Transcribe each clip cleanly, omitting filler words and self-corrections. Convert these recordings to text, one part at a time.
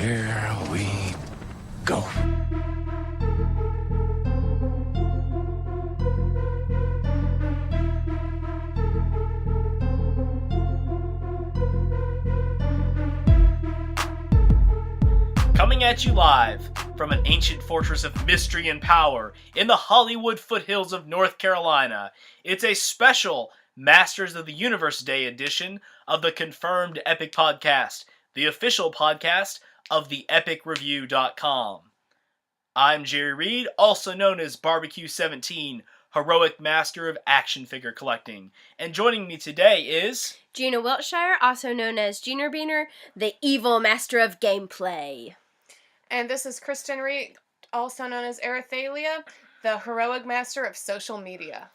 Here we go. Coming at you live from an ancient fortress of mystery and power in the Hollywood foothills of North Carolina, it's a special Masters of the Universe Day edition of the Confirmed Epic Podcast, the official podcast of theepicreview.com. I'm Jerry Reed, also known as Barbecue17, heroic master of action figure collecting. And joining me today is... Gina Wiltshire, also known as Gina Beaner, the evil master of gameplay. And this is Kristen Reed, also known as Erithalia, the heroic master of social media.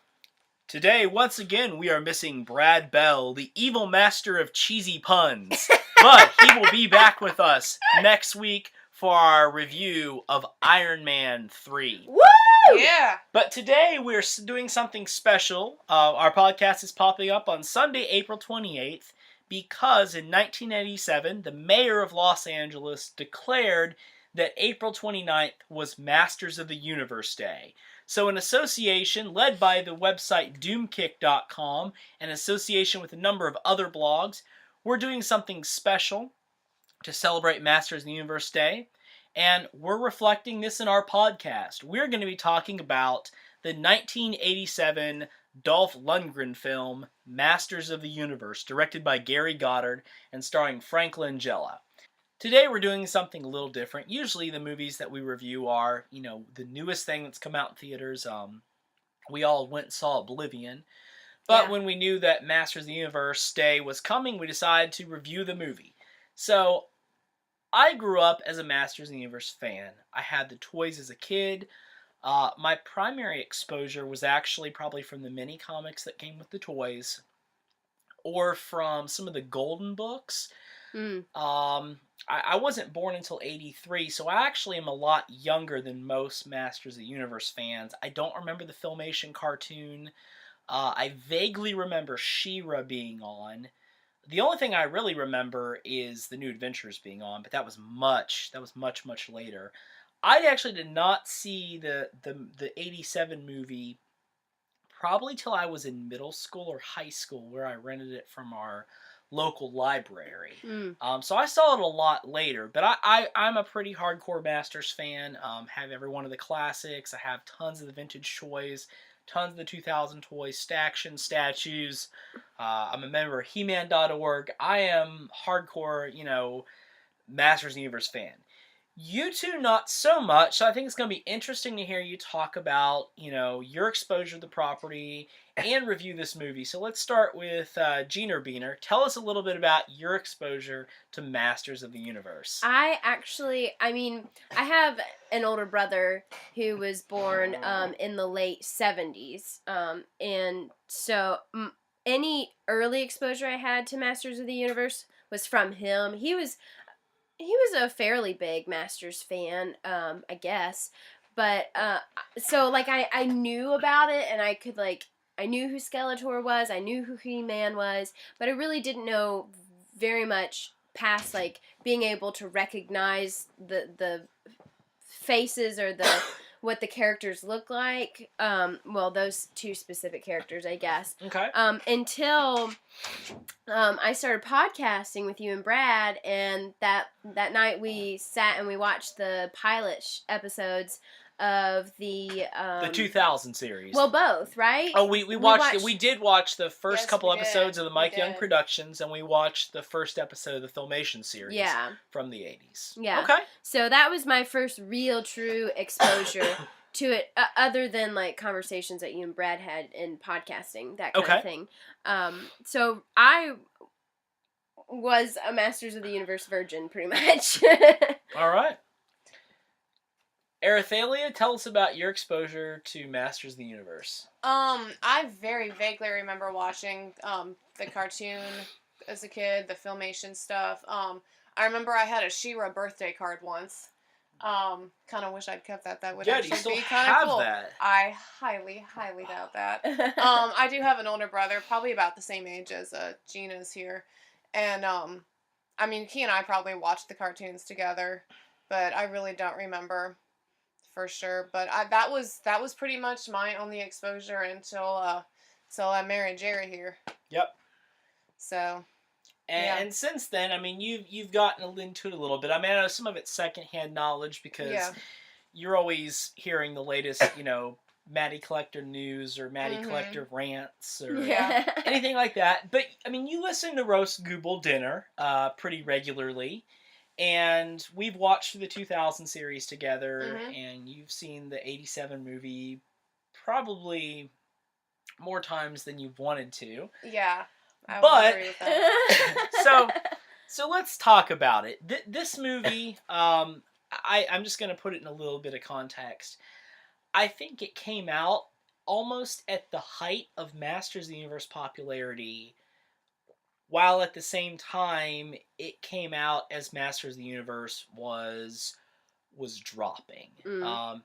Today, once again, we are missing Brad Bell, the evil master of cheesy puns. But he will be back with us next week for our review of Iron Man 3. Woo! Yeah! But today, we're doing something special. Our podcast is popping up on Sunday, April 28th, because in 1987, the mayor of Los Angeles declared that April 29th was Masters of the Universe Day. So in association, led by the website doomkick.com, and association with a number of other blogs, we're doing something special to celebrate Masters of the Universe Day, and we're reflecting this in our podcast. We're going to be talking about the 1987 Dolph Lundgren film, Masters of the Universe, directed by Gary Goddard and starring Frank Langella. Today we're doing something a little different. Usually the movies that we review are, the newest thing that's come out in theaters. We all went and saw Oblivion. But when we knew that Masters of the Universe Day was coming, we decided to review the movie. So, I grew up as a Masters of the Universe fan. I had the toys as a kid. My primary exposure was actually probably from the mini comics that came with the toys, or from some of the Golden books. I wasn't born until 83, so I actually am a lot younger than most Masters of the Universe fans. I don't remember the Filmation cartoon. I vaguely remember She-Ra being on. The only thing I really remember is the New Adventures being on, but that was much later. I actually did not see the 87 movie probably till I was in middle school or high school, where I rented it from our local library. So I saw it a lot later, but I'm a pretty hardcore Masters fan. Have every one of the classics. I have tons of the vintage toys, tons of the 2000 toys, action statues. I'm a member of He-Man.org. I am hardcore, Masters of the Universe fan. You two, not so much. So I think it's going to be interesting to hear you talk about, your exposure to the property and review this movie. So let's start with Gina Beaner. Tell us a little bit about your exposure to Masters of the Universe. I have an older brother who was born in the late 70s. And so any early exposure I had to Masters of the Universe was from him. He was a fairly big Masters fan, I guess. But, so, I knew about it, and I knew who Skeletor was, I knew who He-Man was, but I really didn't know very much past, being able to recognize the faces or what the characters look like. Those two specific characters, I guess. Okay. Until I started podcasting with you and Brad, and that night we sat and we watched the pilot episodes of the 2000 series. Well, both, right? Oh, we did watch the first couple we did. episodes of the Mike We Young did. Productions, and we watched the first episode of the Filmation series from the 80s. Yeah. Okay. So that was my first real, true exposure to it, other than, conversations that you and Brad had in podcasting, that kind of thing. So I was a Masters of the Universe virgin, pretty much. All right. Erithalia, tell us about your exposure to Masters of the Universe. I very vaguely remember watching the cartoon as a kid, the Filmation stuff. I remember I had a She-Ra birthday card once. Kind of wish I'd kept that. That would Do you actually still be kind of have cool. that? I highly doubt that. I do have an older brother, probably about the same age as Gina's here, and I mean, Key and I probably watched the cartoons together, but I really don't remember for sure. But that was pretty much my only exposure until I married Jerry here. Yep. So. And since then, I mean, you've gotten into it a little bit. I mean, I know some of it's secondhand knowledge because you're always hearing the latest, Maddie Collector news or Maddie Collector rants or anything like that. But, I mean, you listen to Roast Google Dinner pretty regularly. And we've watched the 2000 series together, and you've seen the 87 movie probably more times than you've wanted to. Yeah. I would agree with that. so let's talk about it. This movie, I'm just going to put it in a little bit of context. I think it came out almost at the height of Masters of the Universe popularity, while at the same time it came out as Masters of the Universe was dropping.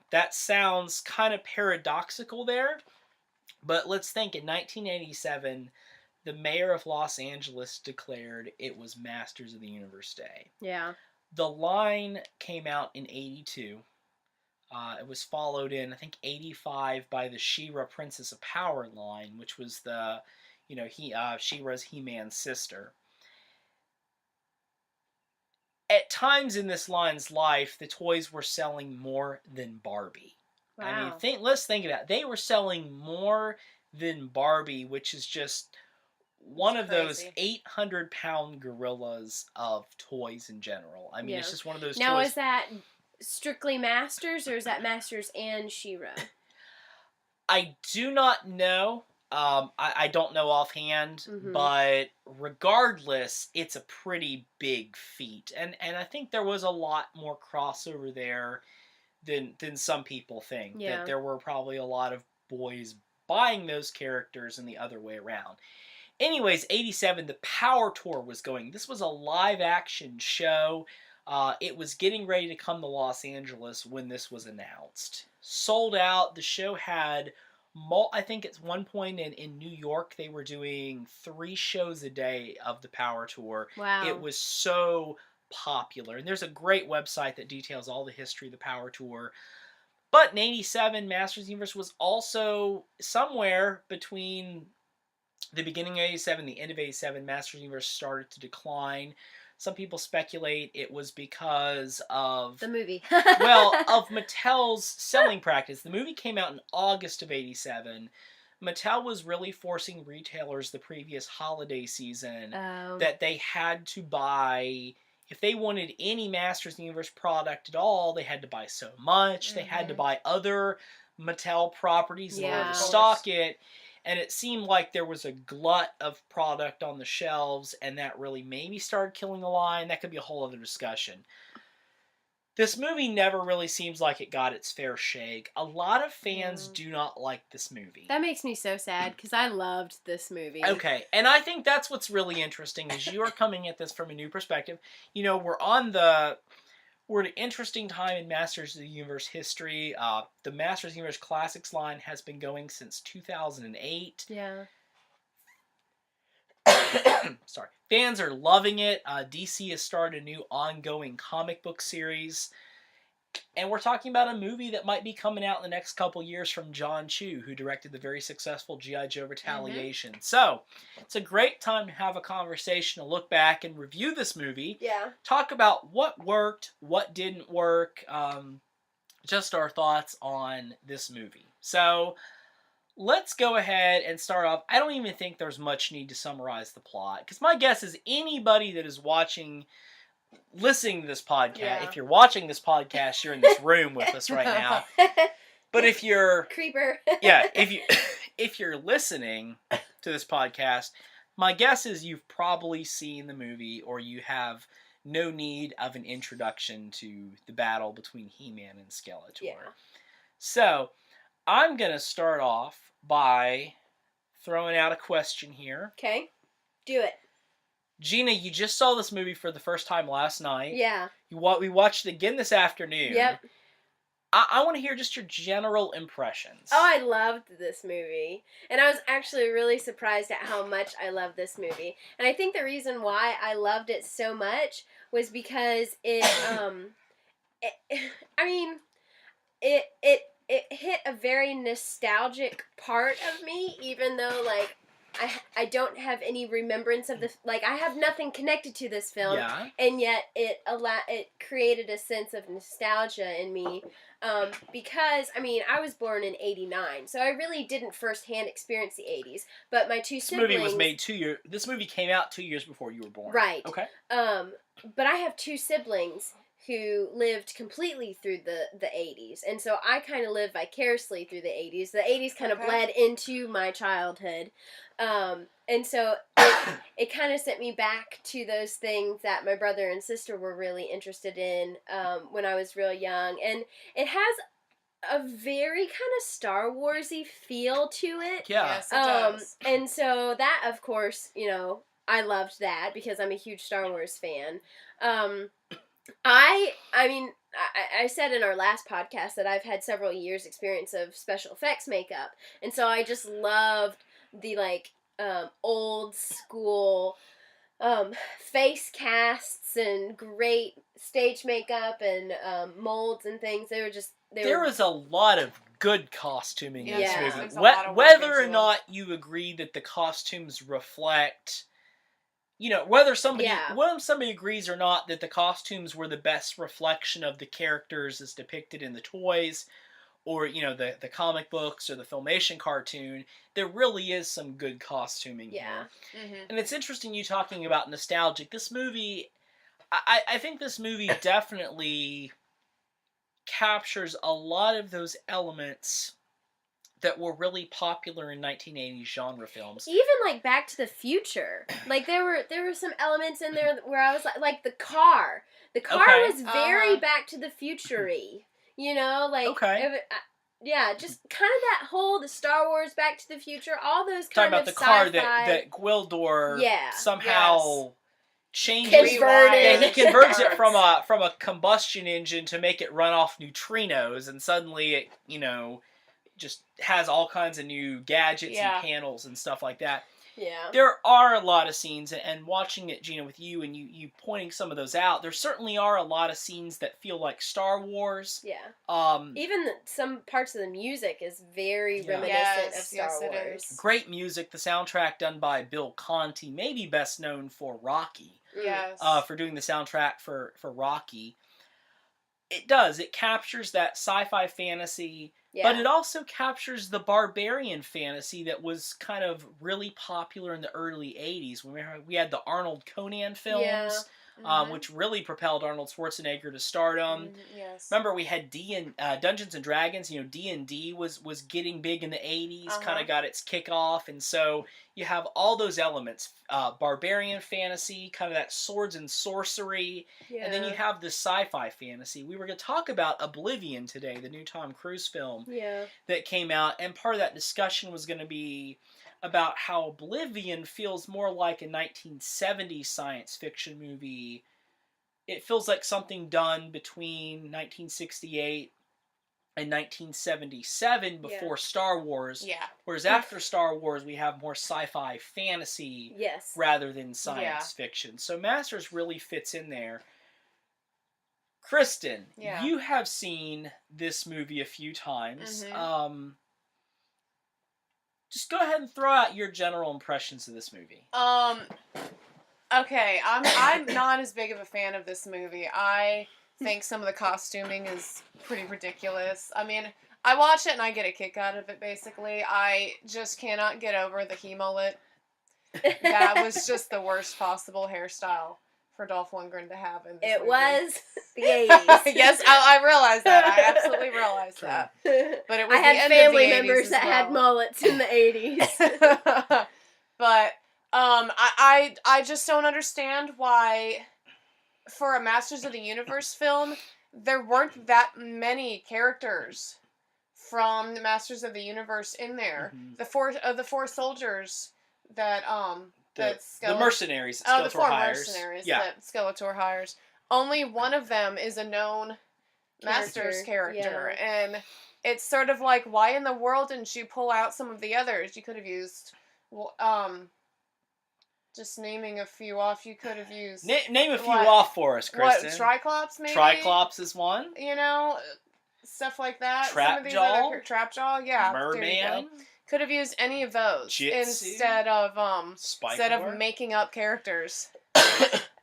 That sounds kind of paradoxical there, but let's think in 1987... the mayor of Los Angeles declared it was Masters of the Universe Day. Yeah. The line came out in 82. It was followed in, I think, 85 by the She-Ra Princess of Power line, which was the, She-Ra's He-Man's sister. At times in this line's life, the toys were selling more than Barbie. Wow. I mean, let's think about it. They were selling more than Barbie, which is just... one of those 800-pound gorillas of toys in general. I mean, it's just one of those now, toys. Is that strictly Masters, or is that Masters and She-Ra? I do not know. I don't know offhand, but regardless, it's a pretty big feat. And I think there was a lot more crossover there than some people think. Yeah. That there were probably a lot of boys buying those characters and the other way around. Anyways, 87, the Power Tour was going. This was a live-action show. It was getting ready to come to Los Angeles when this was announced. Sold out. The show had, I think at one point in New York, they were doing 3 shows a day of the Power Tour. Wow. It was so popular. And there's a great website that details all the history of the Power Tour. But in 87, Masters of the Universe was also somewhere between... the beginning of 87, the end of 87, Masters of the Universe started to decline. Some people speculate it was because of... the movie. of Mattel's selling practice. The movie came out in August of 87. Mattel was really forcing retailers the previous holiday season that they had to buy... if they wanted any Masters of the Universe product at all, they had to buy so much. They had to buy other Mattel properties in order to stock it. And it seemed like there was a glut of product on the shelves, and that really maybe started killing the line. That could be a whole other discussion. This movie never really seems like it got its fair shake. A lot of fans do not like this movie. That makes me so sad, because I loved this movie. Okay, and I think that's what's really interesting, is you are coming at this from a new perspective. We're at an interesting time in Masters of the Universe history. The Masters of the Universe Classics line has been going since 2008. Yeah. Sorry. Fans are loving it. DC has started a new ongoing comic book series. And we're talking about a movie that might be coming out in the next couple years from John Chu, who directed the very successful G.I. Joe Retaliation. So, it's a great time to have a conversation, to look back and review this movie. Yeah. Talk about what worked, what didn't work, just our thoughts on this movie. So, let's go ahead and start off. I don't even think there's much need to summarize the plot, because my guess is anybody that is listening to this podcast, if you're watching this podcast, you're in this room with us right now. But if you're... creeper. if you're listening to this podcast, my guess is you've probably seen the movie, or you have no need of an introduction to the battle between He-Man and Skeletor. Yeah. So, I'm going to start off by throwing out a question here. Okay. Do it. Gina, you just saw this movie for the first time last night. Yeah. We watched it again this afternoon. Yep. I want to hear just your general impressions. Oh, I loved this movie. And I was actually really surprised at how much I loved this movie. And I think the reason why I loved it so much was because it it hit a very nostalgic part of me, even though, like, I don't have any remembrance of the, like, I have nothing connected to this film, Yeah. and yet it created a sense of nostalgia in me, because, I mean, I was born in '89, so I really didn't firsthand experience the '80s, but my two siblings... This movie came out 2 years before you were born. Right. Okay. But I have two siblings who lived completely through the 80s. And so I kind of lived vicariously through the 80s. The 80s kind of bled into my childhood. And so it kind of sent me back to those things that my brother and sister were really interested in when I was real young. And it has a very kind of Star Wars-y feel to it. Yeah. Yes, it does. And so that, of course, you know, I loved that because I'm a huge Star Wars fan. I said in our last podcast that I've had several years experience of special effects makeup, and so I just loved the, like, old school face casts and great stage makeup and molds and things. There was a lot of good costuming in this Yeah. movie. There's a lot of work Whether into or them. not you agree that the costumes reflect, you know, whether somebody agrees or not that the costumes were the best reflection of the characters as depicted in the toys, or, you know, the comic books or the Filmation cartoon, there really is some good costuming here. Mm-hmm. And it's interesting you talking about nostalgic. This movie, I think this movie definitely captures a lot of those elements that were really popular in 1980s genre films. even like Back to the Future, like there were some elements in there where I was like the car Okay. was very Back to the Future-y, you know, like Okay. yeah, just kind of that whole the Star Wars Back to the Future, all those Talking kind about of the sci-fi. car that Gwildor Yeah. somehow changes. Converted. Yeah, he converts it from a combustion engine to make it run off neutrinos, and suddenly it, you know, just has all kinds of new gadgets and panels and stuff like that. Yeah. There are a lot of scenes, and watching it, Gina, with you and you pointing some of those out, there certainly are a lot of scenes that feel like Star Wars. Yeah. Even some parts of the music is very reminiscent of Star Wars. It is. Great music. The soundtrack done by Bill Conti, maybe best known for Rocky. Yes. For doing the soundtrack for Rocky. It does. It captures that sci-fi fantasy, but it also captures the barbarian fantasy that was kind of really popular in the early 80s. We had the Arnold Conan films, which really propelled Arnold Schwarzenegger to stardom. Yes. Remember, we had Dungeons and Dragons. You know, D&D was getting big in the 80s, kind of got its kickoff, and so you have all those elements: barbarian fantasy, kind of that swords and sorcery, and then you have the sci-fi fantasy. We were going to talk about Oblivion today, the new Tom Cruise film that came out, and part of that discussion was going to be about how Oblivion feels more like a 1970s science fiction movie. It feels like something done between 1968 and 1977 before Star Wars. Yeah. Whereas after Star Wars, we have more sci-fi fantasy rather than science fiction. So Masters really fits in there. Kristen, you have seen this movie a few times. Just go ahead and throw out your general impressions of this movie. Okay, I'm not as big of a fan of this movie. I think some of the costuming is pretty ridiculous. I mean, I watch it and I get a kick out of it, basically. I just cannot get over the he mullet. That was just the worst possible hairstyle for Dolph Lundgren to have in this movie. It was the 80s. Yes, I realized that. I absolutely realized that. But it was I had the end family of the 80s members as that well. had mullets in the 80s. But I just don't understand why, for a Masters of the Universe film, there weren't that many characters from the Masters of the Universe in there. The four soldiers that the mercenaries that Skeletor the four hires. mercenaries that Skeletor hires. Only one of them is a known Master's character. Yeah. And it's sort of like, why in the world didn't you pull out some of the others? You could have used, just naming a few off, you could have used... Name a few off for us, Kristen. What, Triclops maybe? Triclops is one. You know, stuff like that. Trapjaw. Trapjaw, yeah. Merman. Could have used any of those Jitsu. instead of making up characters.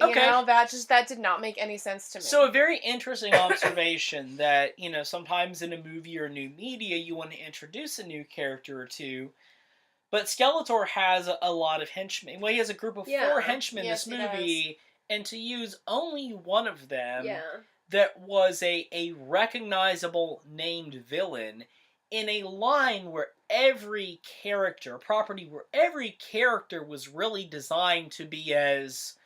You Okay. know, that did not make any sense to me. So a very interesting observation that, sometimes in a movie or new media you want to introduce a new character or two, but Skeletor has a lot of henchmen. Well, he has a group of 4 henchmen in this movie, and to use only one of them that was a recognizable named villain in a line where every character was really designed to be as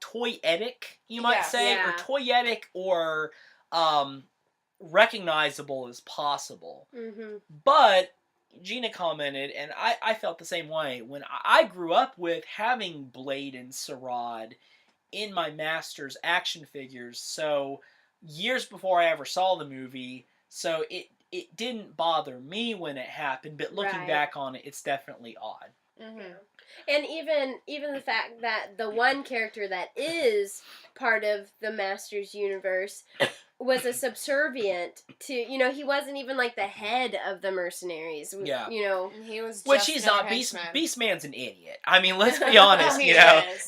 toyetic, you might say, or toyetic or recognizable as possible. Mm-hmm. But Gina commented, and I felt the same way, when I grew up with having Blade and Sarad in my Masters action figures, so years before I ever saw the movie, so it didn't bother me when it happened, but looking back on it, it's definitely odd. Mm-hmm. And even the fact that the one character that is part of the Masters universe was a subservient to, he wasn't even like the head of the mercenaries. Yeah. He was Which just he's another not. henchman. Beastman's an idiot. I mean, let's be honest, He is.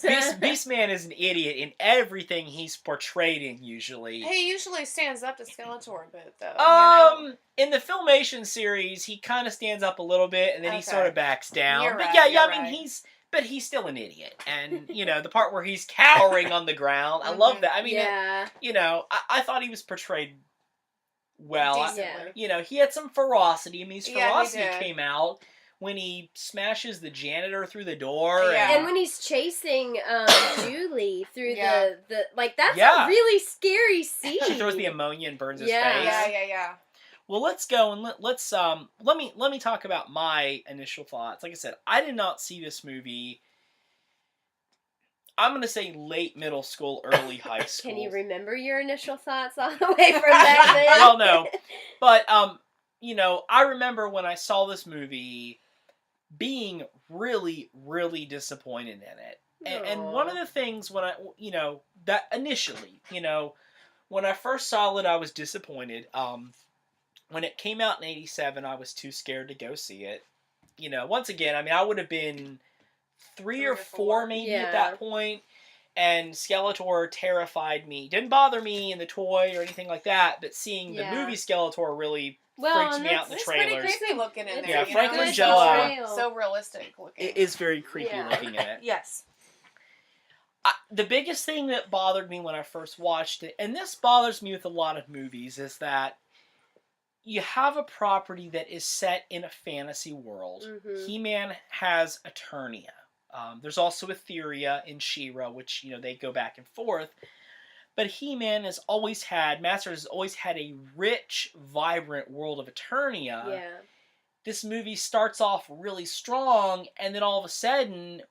Beastman is an idiot in everything he's portrayed in, usually. He usually stands up to Skeletor a bit, though. In the Filmation series, he kind of stands up a little bit, and then he sort of backs down. You're But right, I you're mean, right. he's still an idiot. And, the part where he's cowering on the ground, I love that. I mean, I thought he was portrayed well. Decently. He had some ferocity. I mean, his Yeah, he ferocity did. came out when he smashes the janitor through the door. Yeah. And when he's chasing Julie through Yeah. the that's a really scary scene. She throws the ammonia and burns his Yeah. face. Yeah. Well, let's go and let me talk about my initial thoughts. Like I said, I did not see this movie. I'm going to say late middle school, early high school. Can you remember your initial thoughts all the way from back then? Well, no. But, I remember when I saw this movie being really, really disappointed in it. And one of the things when that initially, when I first saw it, I was disappointed. When it came out in 1987, I was too scared to go see it. Once again, I mean, I would have been 3 or 4 maybe at that point, and Skeletor terrified me. Didn't bother me in the toy or anything like that, but seeing the movie Skeletor really freaks me out in the trailers. It's pretty creepy looking in there. Yeah, Frank Good Langella portrayal. So realistic looking. It is very creepy looking in it. Yes. The biggest thing that bothered me when I first watched it, and this bothers me with a lot of movies, is that you have a property that is set in a fantasy world. Mm-hmm. He-Man has Eternia. There's also Etheria in She-Ra, which, they go back and forth. But He-Man has always had, Masters has always had a rich, vibrant world of Eternia. Yeah. This movie starts off really strong, and then all of a sudden,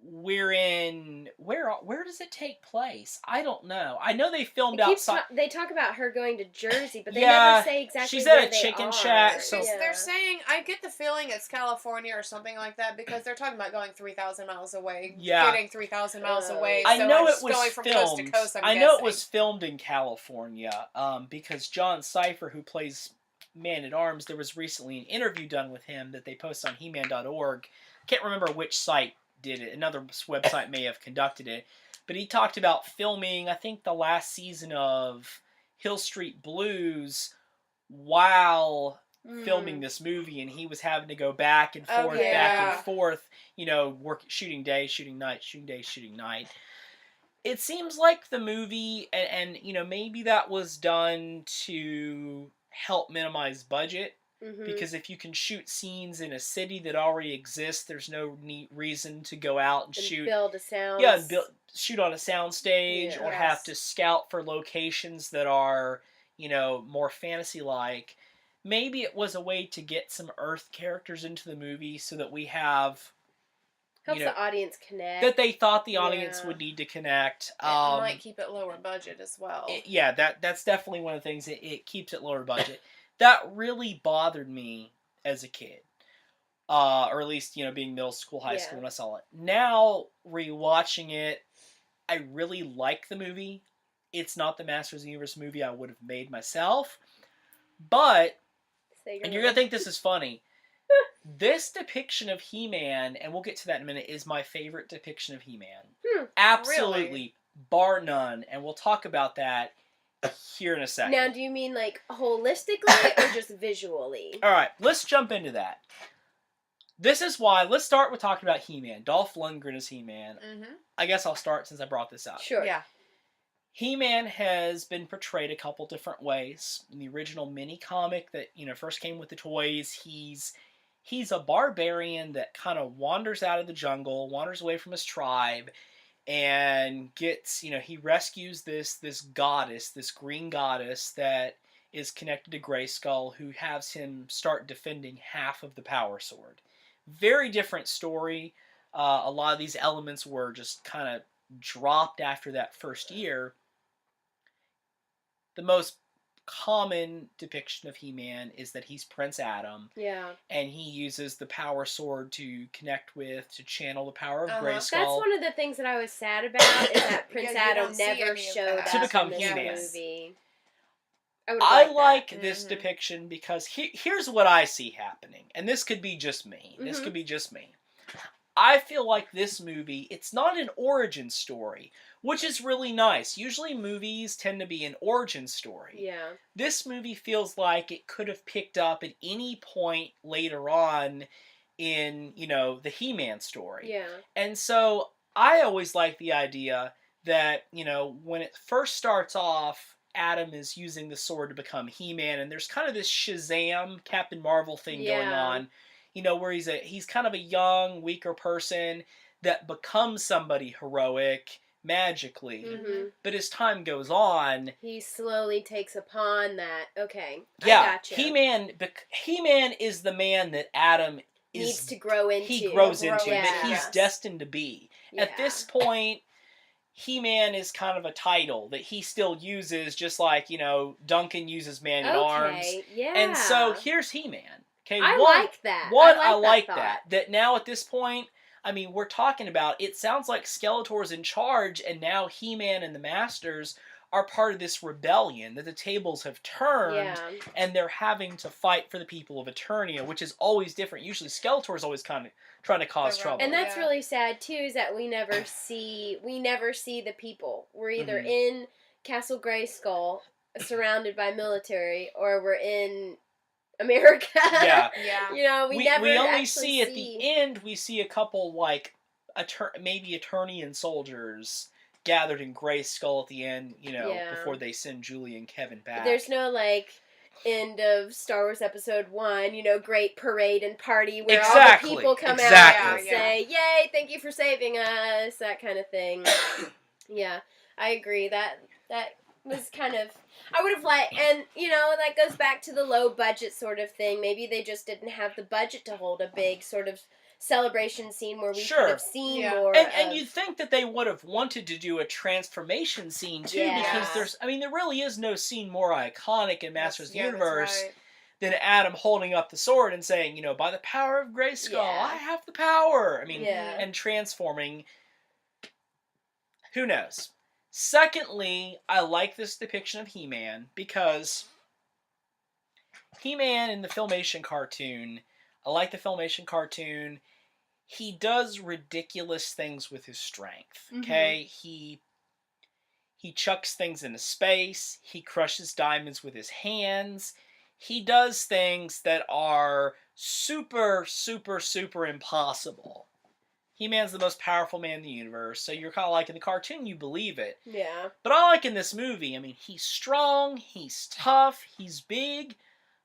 we're in... Where does it take place? I don't know. I know they filmed outside... They talk about her going to Jersey, but they Yeah, never say exactly she's where at a they chicken are. shack, so- They're saying, I get the feeling it's California or something like that, because they're talking about going 3,000 miles away. Yeah. Getting 3,000 miles away. I so know it's it was going from filmed. coast to coast, I know it guessing. was filmed in California, because John Cipher, who plays Man-at-Arms, there was recently an interview done with him that they post on He-Man.org. Can't remember which site did it. Another website may have conducted it. But he talked about filming, I think, the last season of Hill Street Blues while filming this movie, and he was having to go back and forth, shooting day, shooting night, shooting day, shooting night. It seems like the movie, and maybe that was done to help minimize budget, because if you can shoot scenes in a city that already exists, there's no neat reason to go out and shoot. Build a sound. Yeah, shoot on a soundstage, or have to scout for locations that are, more fantasy-like. Maybe it was a way to get some Earth characters into the movie so that we have Helps you know, the audience connect. that they thought the audience Yeah. would need to connect. It might keep it lower budget as well. That's definitely one of the things. It keeps it lower budget. That really bothered me as a kid. Or at least, being middle school, high school when I saw it. Now, rewatching it, I really like the movie. It's not the Masters of the Universe movie I would have made myself. But, and you're going to think this is funny, this depiction of He-Man, and we'll get to that in a minute, is my favorite depiction of He-Man. Absolutely. Really? Bar none. And we'll talk about that here in a second. Now, do you mean like holistically or just visually? Alright, let's jump into that. This is why, let's start with talking about He-Man. Dolph Lundgren is He-Man. Mm-hmm. I guess I'll start since I brought this up. Sure. Yeah. He-Man has been portrayed a couple different ways. In the original mini comic that, first came with the toys, he's a barbarian that kind of wanders out of the jungle, wanders away from his tribe, and gets, he rescues this goddess, this green goddess that is connected to Grayskull, who has him start defending half of the Power Sword. Very different story. A lot of these elements were just kind of dropped after that first year. The most common depiction of He-Man is that he's Prince Adam. Yeah. And he uses the Power Sword to connect with, to channel the power of Grayskull. That's one of the things that I was sad about, is that Prince Adam never any of showed that. up To become in this He-Man. movie. I like this Mm-hmm. depiction because here's what I see happening. And this could be just me. This Mhm. could be just me. I feel like this movie, it's not an origin story, which is really nice. Usually movies tend to be an origin story. Yeah. This movie feels like it could have picked up at any point later on in, the He-Man story. Yeah. And so I always like the idea that, when it first starts off, Adam is using the sword to become He-Man, and there's kind of this Shazam, Captain Marvel thing going on, where he's kind of a young, weaker person that becomes somebody heroic magically. Mm-hmm. But as time goes on, He slowly takes upon that. Okay. yeah, I gotcha. He-Man is the man that Adam needs to grow into. He grows into, Yeah. that he's Yes. destined to be. At Yeah. this point, He-Man is kind of a title that he still uses, just like, Duncan uses Man-at-Arms. Okay, yeah. And so here's He-Man. Okay, I like that. I like thought. that now at this point, I mean, we're talking about, it sounds like Skeletor's in charge, and now He-Man and the Masters are part of this rebellion, that the tables have turned, Yeah. and they're having to fight for the people of Eternia, which is always different. Usually Skeletor's always kind of trying to cause trouble. And that's Yeah. really sad too, is that we never see the people. We're either Mhm. in Castle Grayskull, surrounded by military, or we're in America. Yeah. Yeah. We never we only actually see at the end, we see a couple, like, maybe Eternian soldiers gathered in Grayskull at the end, Yeah. before they send Julie and Kevin back. There's no, end of Star Wars Episode 1, great parade and party where all Exactly, the people come exactly. out and say, yay, thank you for saving us, that kind of thing. Yeah, I agree. That was kind of, I would have liked, and, that goes back to the low budget sort of thing. Maybe they just didn't have the budget to hold a big sort of celebration scene where we could have seen more. And you'd think that they would have wanted to do a transformation scene too, because there really is no scene more iconic in Masters of the Universe than Adam holding up the sword and saying, by the power of Grayskull, I have the power. And transforming. Who knows? Secondly, I like this depiction of He-Man because He-Man in the Filmation cartoon, I like the Filmation cartoon. He does ridiculous things with his strength. Okay, he chucks things into space. He crushes diamonds with his hands. He does things that are super, super, super impossible. He-Man's the most powerful man in the universe, so you're kind of like in the cartoon, you believe it. Yeah. But I like in this movie, he's strong, he's tough, he's big,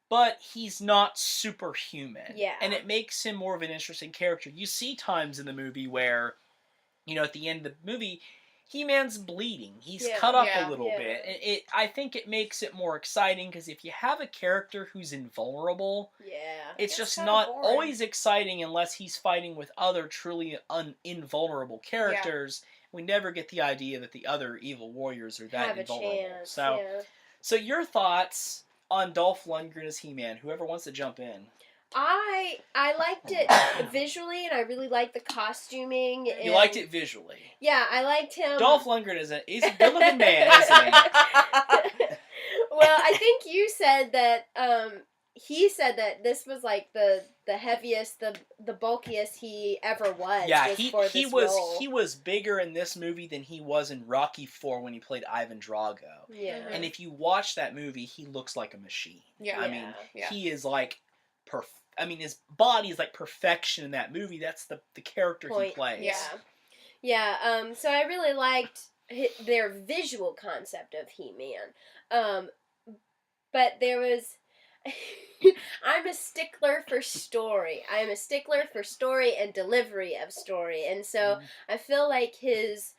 but he's not superhuman. Yeah. And it makes him more of an interesting character. You see times in the movie where, at the end of the movie, He-Man's bleeding. He's Yeah. cut up Yeah. a little Yeah. bit. I think it makes it more exciting because if you have a character who's invulnerable, Yeah. it's It's just kinda not boring. always exciting unless he's fighting with other truly invulnerable characters. We never get the idea that the other evil warriors are that Have a invulnerable. chance. So, Yeah. so your thoughts on Dolph Lundgren as He-Man? Whoever wants to jump in. I liked it visually, and I really liked the costuming. You and, liked it visually. Yeah, I liked him. Dolph Lundgren he's a good-looking man, isn't he? Well, I think you said that. He said that this was like the heaviest, the bulkiest he ever was. Yeah, was he for he this was role. he was bigger in this movie than he was in Rocky IV when he played Ivan Drago. Yeah. Mhm. And if you watch that movie, he looks like a machine. Yeah. I mean, Yeah. he is like his body is like perfection in that movie. That's the character he plays. Yeah. Yeah. So I really liked their visual concept of He-Man. But there was. I'm a stickler for story. I'm a stickler for story and delivery of story. And so I feel like his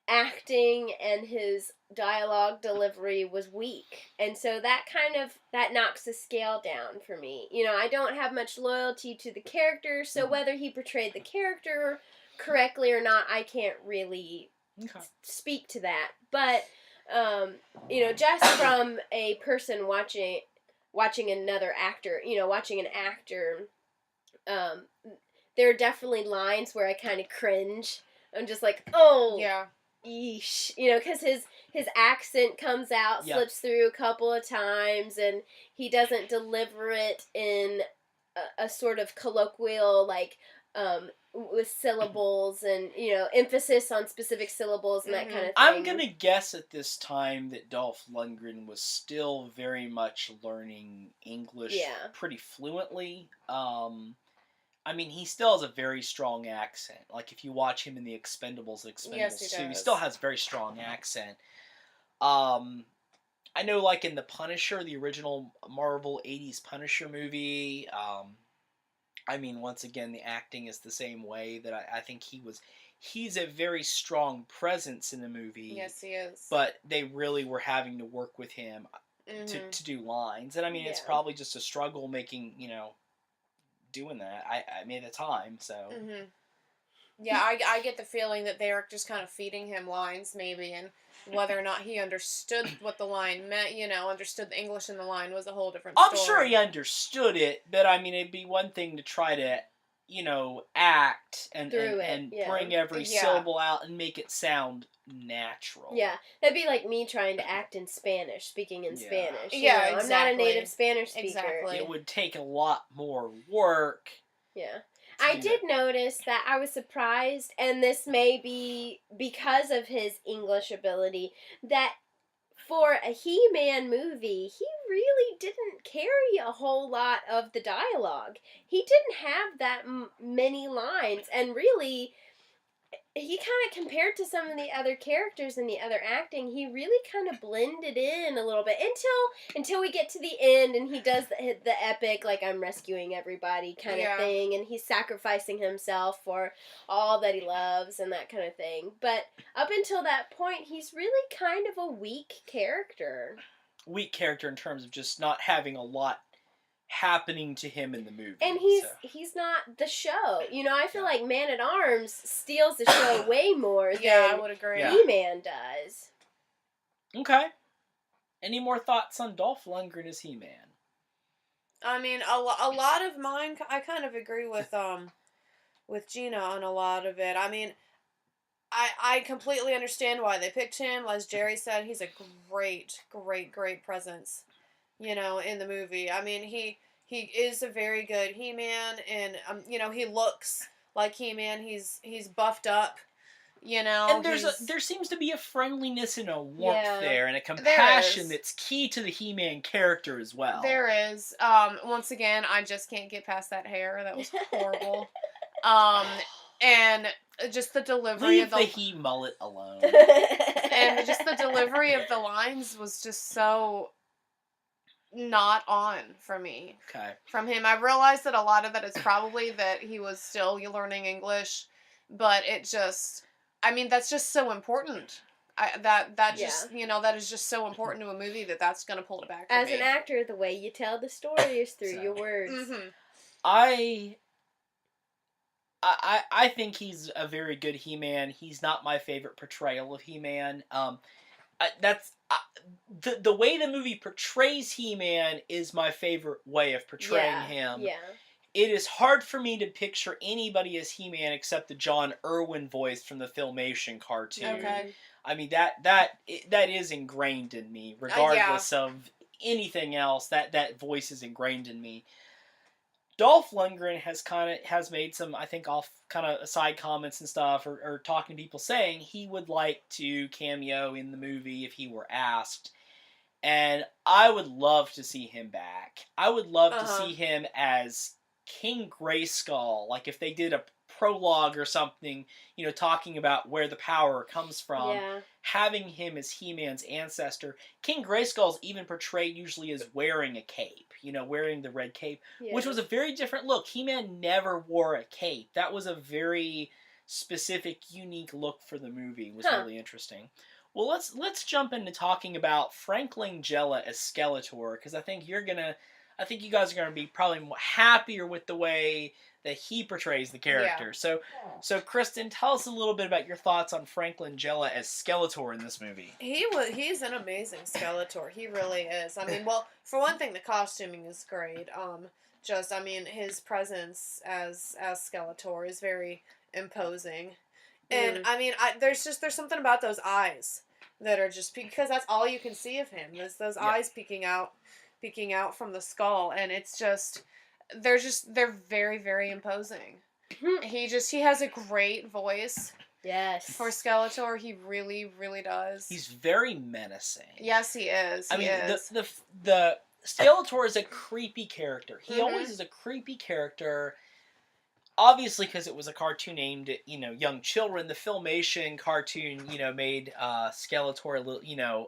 acting and his dialogue delivery was weak. And so that knocks the scale down for me. You know, I don't have much loyalty to the character, so whether he portrayed the character correctly or not, I can't really speak to that. But you know, just from a person watching another actor, you know, watching an actor, there are definitely lines where I kind of cringe. I'm just like, oh, Yeah. yeesh, you know, because his accent comes out, slips through a couple of times, and he doesn't deliver it in a sort of colloquial, like, with syllables and, you know, emphasis on specific syllables and that kind of thing. I'm going to guess at this time that Dolph Lundgren was still very much learning English pretty fluently. I mean, he still has a very strong accent. Like, if you watch him in the Expendables and Expendables 2, he still has a very strong accent. I know, like, in The Punisher, the original Marvel 80s Punisher movie, I mean, once again, the acting is the same way that I think he's a very strong presence in the movie. Yes, he is. But they really were having to work with him to do lines. And I mean, it's probably just a struggle doing that. I mean, at the time, so. Mm-hmm. Yeah, I get the feeling that they were just kind of feeding him lines, maybe, and whether or not he understood what the line meant, you know, understood the English in the line was a whole different story. I'm sure he understood it, but I mean, it'd be one thing to try to, you know, act and bring every syllable out and make it sound natural. Yeah, that'd be like me trying to act in Spanish, speaking in Spanish. Yeah, exactly. I'm not a native Spanish speaker. Exactly. It would take a lot more work. Yeah. I did notice that I was surprised, and this may be because of his English ability, that for a He-Man movie, he really didn't carry a whole lot of the dialogue. He didn't have that many lines, and really, he kind of, compared to some of the other characters and the other acting, he really kind of blended in a little bit until we get to the end and he does the epic, like, I'm rescuing everybody kind of thing, and he's sacrificing himself for all that he loves and that kind of thing. But up until that point, he's really kind of a weak character. Weak character in terms of just not having a lot happening to him in the movie. And he's not the show. You know, I feel like Man-at-Arms steals the show way more than I would agree. He-Man does. Okay. Any more thoughts on Dolph Lundgren as He-Man? I mean, a lot of mine, I kind of agree with Gina on a lot of it. I mean, I completely understand why they picked him. As Jerry said, he's a great presence, you know, in the movie. I mean, he is a very good He-Man, and you know, he looks like He-Man. He's buffed up, you know. And there seems to be a friendliness and a warmth there, and a compassion that's key to the He-Man character as well. There is. Once again, I just can't get past that hair. That was horrible. And just the delivery Leave of the He mullet alone. and just the delivery of the lines was just so not on for me. Okay. From him, I realized that a lot of that is probably that he was still learning English, but it just I mean, that's just so important. That Yeah. just, that is just so important to a movie that's going to pull it back for As me. an actor, the way you tell the story is through So. your words. Mm-hmm. I think he's a very good He-Man. He's not my favorite portrayal of He-Man. The way the movie portrays He-Man is my favorite way of portraying him. Yeah. It is hard for me to picture anybody as He-Man except the John Irwin voice from the Filmation cartoon. Okay. I mean that is ingrained in me, regardless of anything else. That voice is ingrained in me. Dolph Lundgren has made some, I think, off kind of side comments and stuff, or talking to people saying he would like to cameo in the movie if he were asked. And I would love to see him back. I would love to see him as King Grayskull, like if they did a prologue or something, talking about where the power comes from, having him as He-Man's ancestor. King Grayskull's even portrayed usually as wearing a cape, wearing the red cape, which was a very different look. He-Man never wore a cape. That was a very specific, unique look for the movie. It was really interesting. Well, let's jump into talking about Frank Langella as Skeletor, because I think you guys are going to be probably more happier with the way that he portrays the character. So Kristen, tell us a little bit about your thoughts on Frank Langella as Skeletor in this movie. He's an amazing Skeletor. He really is. I mean, well, for one thing, the costuming is great. His presence as Skeletor is very imposing. And I mean, there's something about those eyes that are just, because that's all you can see of him. Is those eyes peeking out from the skull, and it's just they're very, very imposing. He has a great voice. Yes. For Skeletor, he really, really does. He's very menacing. Yes, he is. The Skeletor is a creepy character. He always is a creepy character. Obviously, because it was a cartoon aimed at, young children. The Filmation cartoon, made Skeletor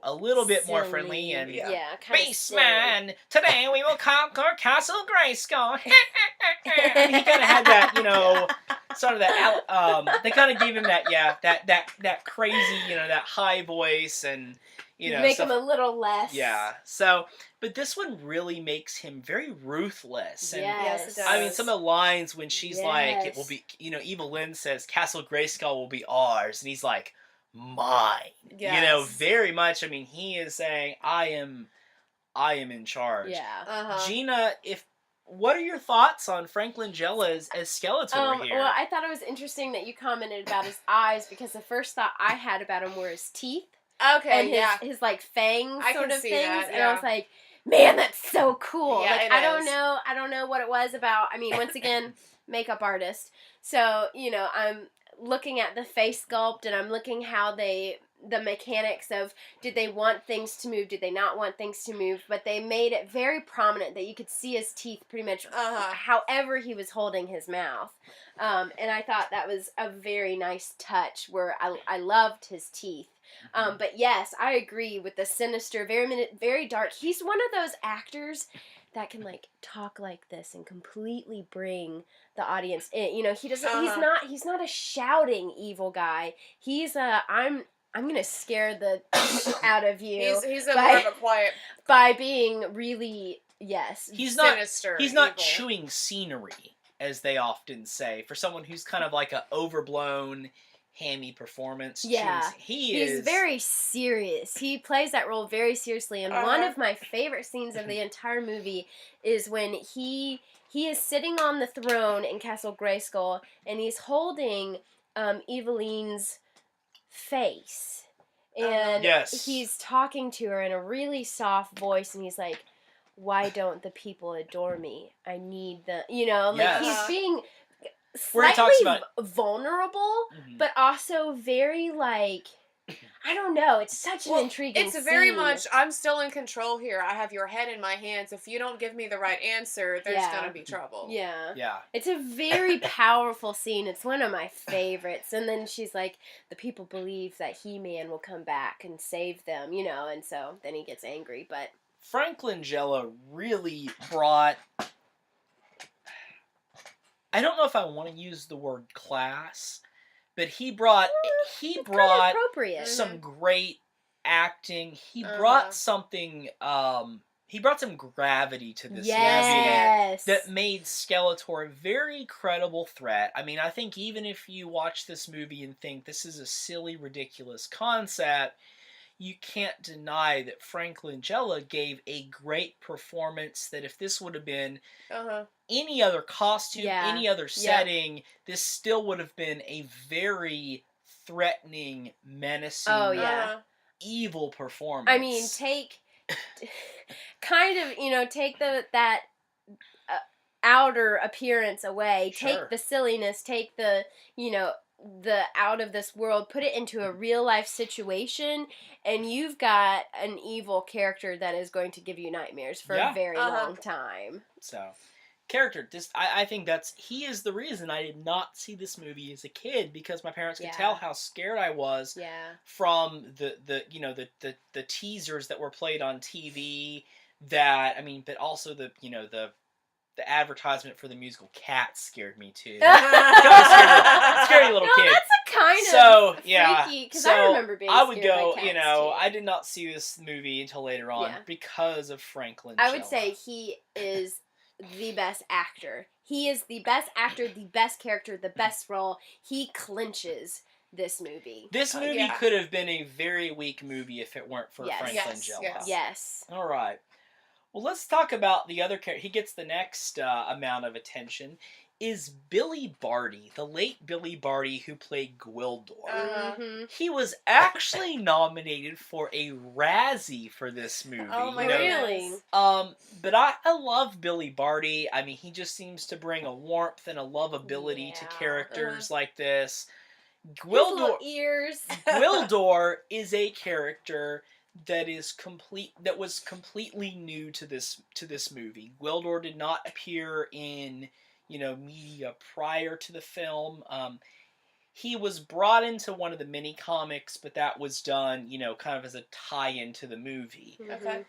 a little bit more friendly and Beastman, today we will conquer Castle Grayskull. I mean, he kind of had that, sort of that. They kind of gave him that crazy, that high voice and. Make him a little less. Yeah. So, but this one really makes him very ruthless. And, yes, it does. I mean, some of the lines when she's like, it will be, Evil Lynn says, Castle Grayskull will be ours. And he's like, mine. Yes. Very much. I mean, he is saying, I am in charge. Yeah. Gina, what are your thoughts on Frank Langella as Skeletor here? Well, I thought it was interesting that you commented about his eyes, because the first thought I had about him were his teeth. Okay, and his like fangs sort of things, that, and I was like, man, that's so cool. Yeah, like I don't know what it was about. I mean, once again, makeup artist. So, I'm looking at the face sculpt, and I'm looking how the mechanics of, did they want things to move, did they not want things to move, but they made it very prominent that you could see his teeth pretty much however he was holding his mouth. And I thought that was a very nice touch where I loved his teeth. But yes, I agree with the sinister, very dark. He's one of those actors that can like talk like this and completely bring the audience in. He doesn't. He's not a shouting evil guy. He's I'm gonna scare the out of you. He's more of a quiet by being really He's sinister. Not. He's evil. not chewing scenery, as they often say. For someone who's kind of like a overblown, hammy performance. Yeah, he's very serious. He plays that role very seriously, and one of my favorite scenes of the entire movie is when he is sitting on the throne in Castle Grayskull, and he's holding Evelyn's face, and he's talking to her in a really soft voice, and he's like, "Why don't the people adore me? I need the," he's being slightly vulnerable, but also very like, I don't know. It's such an intriguing scene. It's very much, I'm still in control here. I have your head in my hands. If you don't give me the right answer, there's gonna be trouble. Yeah. It's a very powerful scene. It's one of my favorites. And then she's like, the people believe that He-Man will come back and save them, and so then he gets angry. But Frank Langella really brought, I don't know if I want to use the word class, but he brought Kind of appropriate. some great acting. He Uh-huh. brought something. He brought some gravity to this movie Yes. that made Skeletor a very credible threat. I mean, I think even if you watch this movie and think this is a silly, ridiculous concept, you can't deny that Frank Langella gave a great performance. That if this would have been any other costume, Yeah. any other Yep. setting, this still would have been a very threatening, menacing, Oh, yeah. evil performance. I mean, take take that outer appearance away, Sure. take the silliness, take the the out of this world, put it into a real life situation, and you've got an evil character that is going to give you nightmares for Yeah. a very long time. So, character, I think he is the reason I did not see this movie as a kid, because my parents could Yeah. tell how scared I was Yeah. from the teasers that were played on TV. That, I mean, but also the advertisement for the musical Cats scared me too. Scary little kid. That's a kind So, of yeah. freaky, because So, I remember being I would scared go, by Cats too. I did not see this movie until later on Yeah. because of Frank Langella. I would say he is the best actor. He is the best actor, the best character, the best role. He clinches this movie. This movie Yeah. could have been a very weak movie if it weren't for Yes. Frank Yes, Langella. yes. Yes. All right. Well, let's talk about the other character. He gets the next amount of attention. Is Billy Barty, the late Billy Barty who played Gwildor. Mm-hmm. He was actually nominated for a Razzie for this movie. Oh my Really? goodness. But I love Billy Barty. I mean, he just seems to bring a warmth and a lovability to Yeah. characters like this. His little Gwildor, ears. Gwildor is a character that was completely new to this movie. Gwildor did not appear in media prior to the film. He was brought into one of the mini comics, but that was done kind of as a tie-in to the movie. Okay.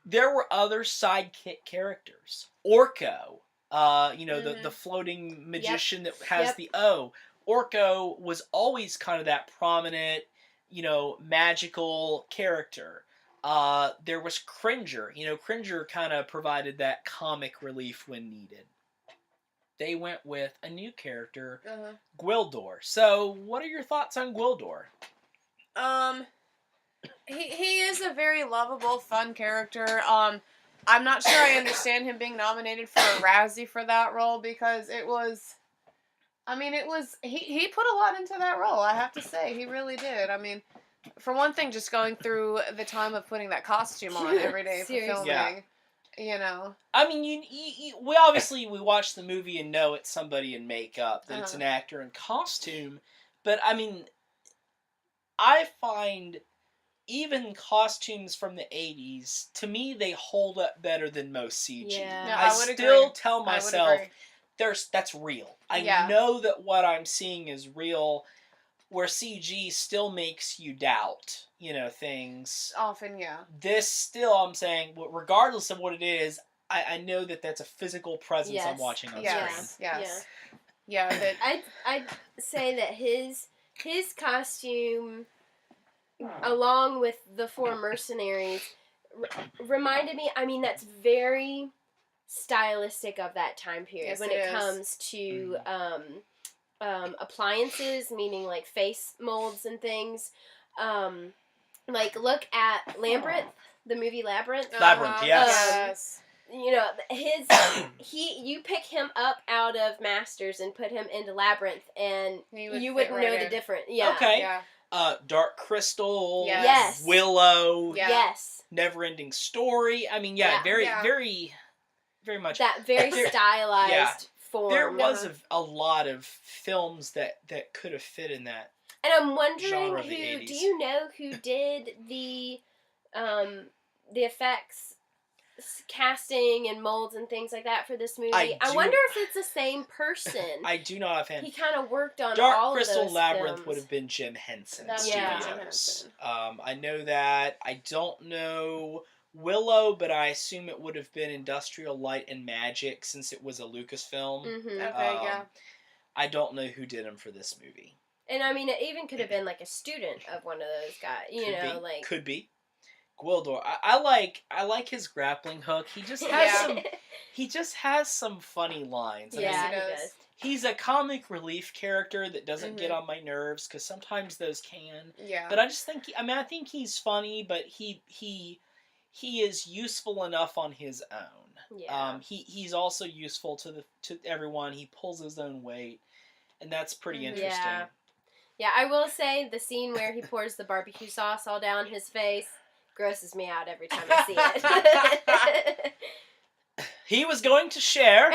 There were other sidekick characters. Orko, the floating magician that has Yep. the O. Orko was always kind of that prominent, magical character. There was Cringer. Cringer kind of provided that comic relief when needed. They went with a new character, Gwildor. So, what are your thoughts on Gwildor? He is a very lovable, fun character. I'm not sure I understand him being nominated for a Razzie for that role, because he put a lot into that role, I have to say. He really did. I mean, for one thing, just going through the time of putting that costume on every day for Seriously. filming, I mean, we watch the movie and know it's somebody in makeup, that it's an actor in costume, but I mean, I find even costumes from the 80s, to me, they hold up better than most CG. Yeah. No, I I would still agree. tell I would myself, agree. that's real. I Yeah. know that what I'm seeing is real, where CG still makes you doubt, things. Often, yeah. This still, I'm saying, regardless of what it is, I know that that's a physical presence I'm Yes. watching on Yes. screen. Yes. Yeah. That, I'd say that his costume, along with the four mercenaries, reminded me. I mean, that's very stylistic of that time period Yes, when it it is. comes to appliances, meaning like face molds and things. Like look at Labyrinth, the movie Labyrinth. Labyrinth, yes. Yes. You pick him up out of Masters and put him into Labyrinth, and He would you fit wouldn't right know in. the difference. Yeah. Okay. Yeah. Dark Crystal, Yes. Willow, Yeah. Yes. Never-Ending Story. I mean, Yeah. very, Yeah. very, very much. That very stylized form. There was a lot of films that could have fit in that. And I'm wondering genre of who. the Do 80s. you know who did the effects, casting, and molds and things like that for this movie? I I do- wonder if it's the same person. I do not offhand. He kind of worked on Dark all Crystal of those Labyrinth films. would have been Jim Henson That would have been Studios. Jim Henson. I know that. I don't know Willow, but I assume it would have been Industrial Light and Magic since it was a Lucasfilm. Mm-hmm. Okay. Yeah. I don't know who did them for this movie. And I mean, it even could have been like a student of one of those guys. You know, like could be. Gwildor, I like his grappling hook. He just has some funny lines. I mean, yeah, he does. he's a comic relief character that doesn't get on my nerves because sometimes those can. Yeah. But I just think I think he's funny, but he is useful enough on his own. Yeah. He's also useful to everyone. He pulls his own weight, and that's pretty interesting. Yeah. Yeah, I will say the scene where he pours the barbecue sauce all down his face grosses me out every time I see it. He was going to share.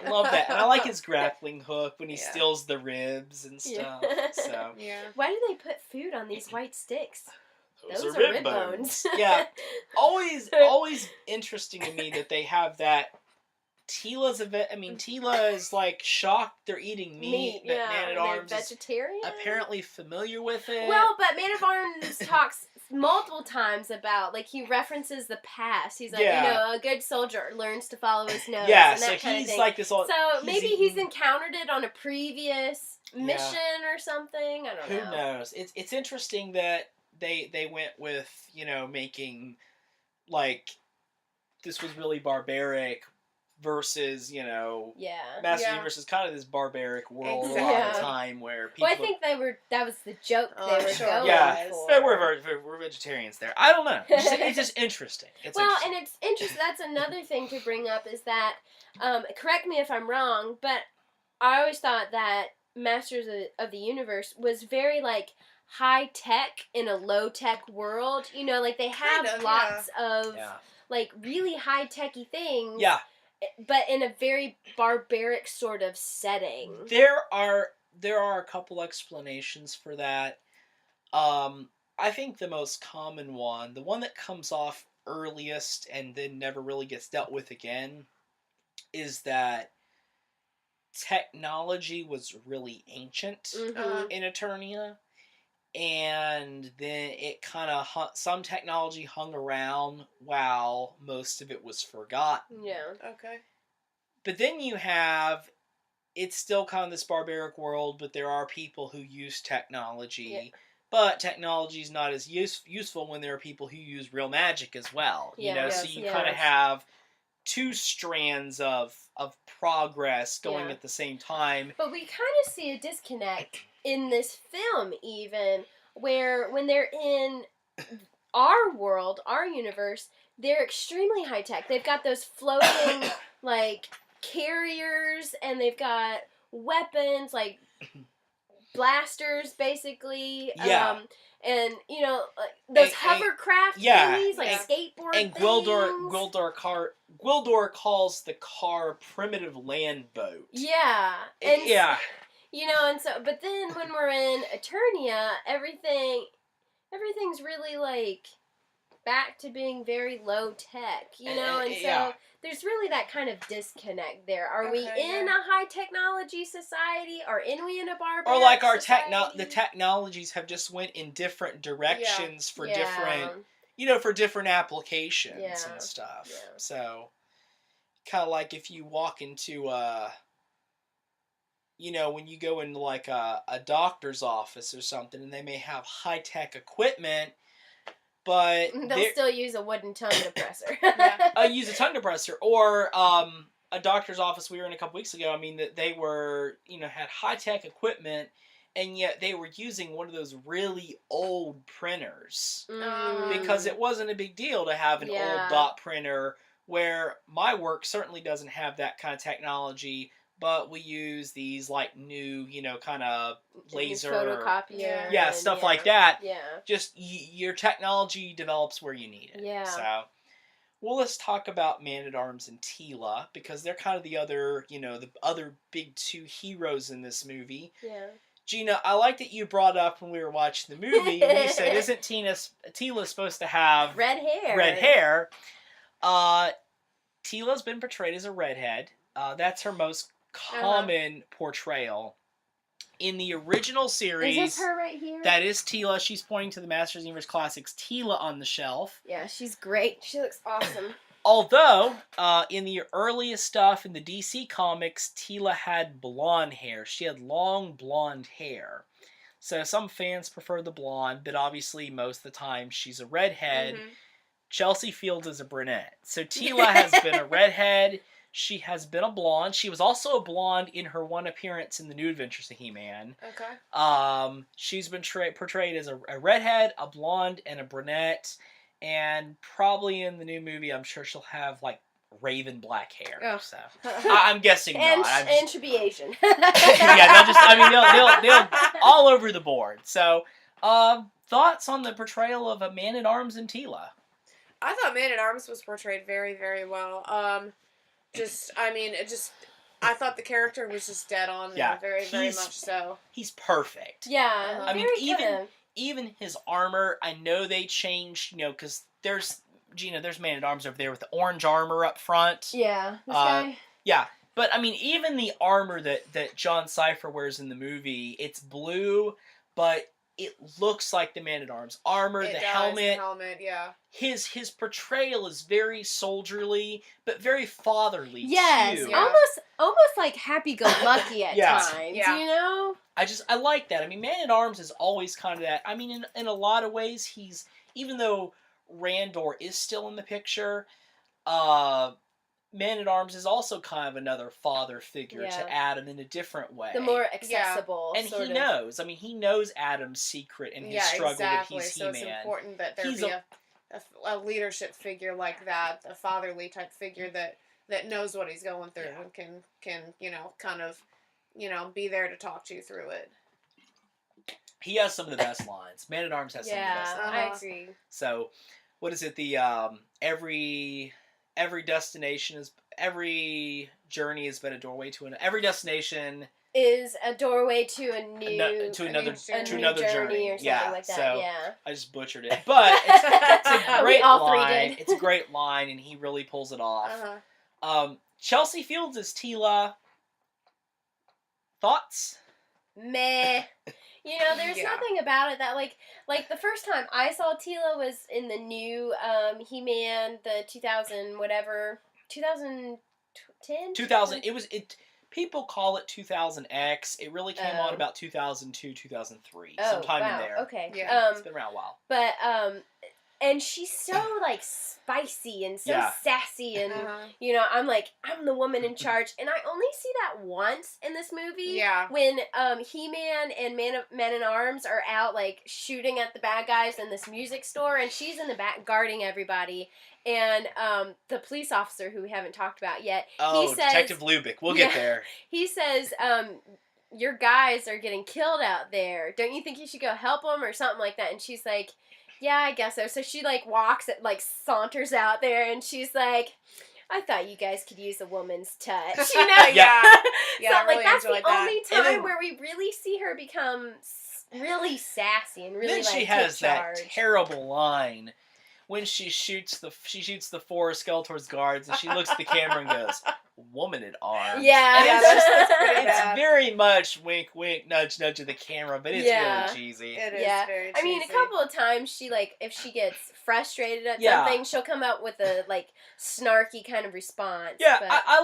Love that. And I like his grappling hook when he steals the ribs and stuff. Yeah. So why do they put food on these white sticks? Those are rib bones. Yeah. Always interesting to me that they have that. Tila's Tila is like shocked they're eating meat, but Man-at-Arms is vegetarian? apparently familiar with it. Well, but Man-at-Arms talks multiple times about, like, he references the past. He's like, a good soldier learns to follow his nose. Yeah, and that so kind he's of thing. like this old... So maybe he's encountered it on a previous mission or something. I don't know. Who knows? It's interesting that they went with, making, like, this was really barbaric versus, Master Universe is kind of this barbaric world a lot of the time where people... Well, I think that was the joke they were going for. Yeah, we're vegetarians there. I don't know. It's just interesting. And it's interesting. That's another thing to bring up is that, correct me if I'm wrong, but I always thought that Masters of the Universe was very, like, high-tech in a low-tech world. Like, they have lots of, like, really high-techy things. Yeah. But in a very barbaric sort of setting. There are a couple explanations for that. I think the most common one, the one that comes off earliest and then never really gets dealt with again, is that technology was really ancient in Eternia. And then it kind of some technology hung around while most of it was forgotten. Yeah. Okay. But then you have, it's still kind of this barbaric world, but there are people who use technology. Yeah. But technology is not as useful when there are people who use real magic as well. So you kind of have two strands of progress going at the same time. But we kind of see a disconnect in this film, even, where when they're in our world, our universe, they're extremely high-tech. They've got those floating, like, carriers, and they've got weapons, like, blasters, basically. Yeah. And, those hovercraft thingies, like skateboard and Gwildor calls the car primitive land boat. Yeah. And and so, but then when we're in Eternia, everything's really, like, back to being very low tech, and so there's really that kind of disconnect there. Are we in a high technology society? Are we in a barbaric Or like the technologies have just went in different directions for different, for different applications and stuff. Yeah. So, kind of like if you walk into when you go into like a doctor's office or something, and they may have high tech equipment, but they'll still use a wooden tongue depressor. Use a tongue depressor, or a doctor's office we were in a couple weeks ago. I mean, that they were had high tech equipment, and yet they were using one of those really old printers because it wasn't a big deal to have an old dot printer. Where my work certainly doesn't have that kind of technology. But we use these, like, new, kind of laser... photocopier. Yeah, stuff like that. Yeah. Just, your technology develops where you need it. Yeah. So, well, let's talk about Man-at-Arms and Tila, because they're kind of the other, the other big two heroes in this movie. Yeah. Gina, I like that you brought up when we were watching the movie, when you said, isn't Tila supposed to have... red hair. Red hair. Tila's been portrayed as a redhead. That's her most common portrayal. In the original series... Is this her right here? That is Tila. She's pointing to the Masters of the Universe Classics Tila on the shelf. Yeah, she's great. She looks awesome. Although, in the earliest stuff in the DC comics, Tila had blonde hair. She had long blonde hair. So some fans prefer the blonde, but obviously most of the time she's a redhead. Mhm. Chelsea Fields is a brunette. So Tila has been a redhead. She has been a blonde. She was also a blonde in her one appearance in the New Adventures of He-Man. Okay. She's been portrayed as a redhead, a blonde, and a brunette. And probably in the new movie, I'm sure she'll have, like, raven black hair. Oh. So I'm guessing not. And should be Asian. Yeah, they'll all over the board. So, thoughts on the portrayal of a Man-at-Arms in Tila? I thought Man-at-Arms was portrayed very, very well. I thought the character was just dead on. Yeah, very, very much so. He's perfect. Yeah, I mean, very even his armor, I know they changed, because there's Man-at-Arms over there with the orange armor up front. Yeah, this guy. Yeah, but I mean, even the armor that John Cipher wears in the movie, it's blue, but it looks like the Man-at-Arms armor, the helmet. Yeah. His portrayal is very soldierly, but very fatherly, yes, too. Yeah. Almost like happy-go-lucky at times, you know? I like that. I mean, Man-at-Arms is always kind of that. I mean, in a lot of ways, even though Randor is still in the picture, Man-at-Arms is also kind of another father figure to Adam in a different way. The more accessible. And he knows. I mean, he knows Adam's secret and his struggle that he's so He-Man. It's important that there be a leadership figure like that, a fatherly type figure that knows what he's going through and can kind of be there to talk to you through it. He has some of the best lines. Man-at-Arms has some of the best lines. I agree. So, what is it? The every journey has been a doorway to every destination is a doorway to another journey or something like that. So I just butchered it, but it's a great line. It's a great line, and he really pulls it off. Chelsea Fields is Tila. Thoughts? Meh. There's nothing about it that like the first time I saw Tila was in the new He-Man, the 2010? 2000. People call it 2000X. It really came on about 2002, 2003, sometime in there. Okay. Yeah, it's been around a while. But and she's so like spicy and so sassy and I'm like, I'm the woman in charge, and I only see that once in this movie. Yeah. When He-Man and Man-at-Arms are out like shooting at the bad guys in this music store, and she's in the back guarding everybody. And the police officer, who we haven't talked about yet, he says, Detective Lubick. We'll get there. He says, your guys are getting killed out there. Don't you think you should go help them or something like that? And she's like, yeah, I guess so. So she like saunters out there, and she's like, I thought you guys could use a woman's touch. Yeah. So I really that's the enjoyed that. only time where we really see her become really sassy and really then she has that terrible line when she shoots the four Skeletor's guards, and she looks at the camera and goes, "Woman at arms." Yeah, that's pretty bad. It's very much wink, wink, nudge, nudge of the camera, but it's really cheesy. It is very cheesy. I mean, a couple of times she if she gets frustrated at something, she'll come out with a snarky kind of response. Yeah, but... I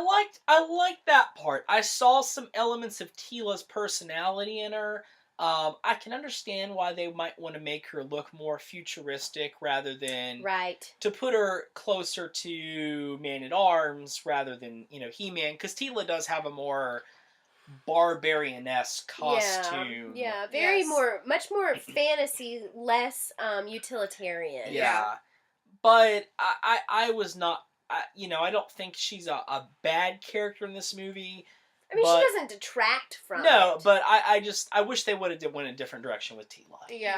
liked that part. I saw some elements of Tila's personality in her. I can understand why they might want to make her look more futuristic rather than to put her closer to Man-at-Arms rather than He-Man, because Tila does have a more barbarian-esque costume. Yeah, much more fantasy, less utilitarian. Yeah, but I was not. I don't think she's a bad character in this movie. I mean, she doesn't detract from it. No, but I wish they would have went a different direction with Tila. Yeah.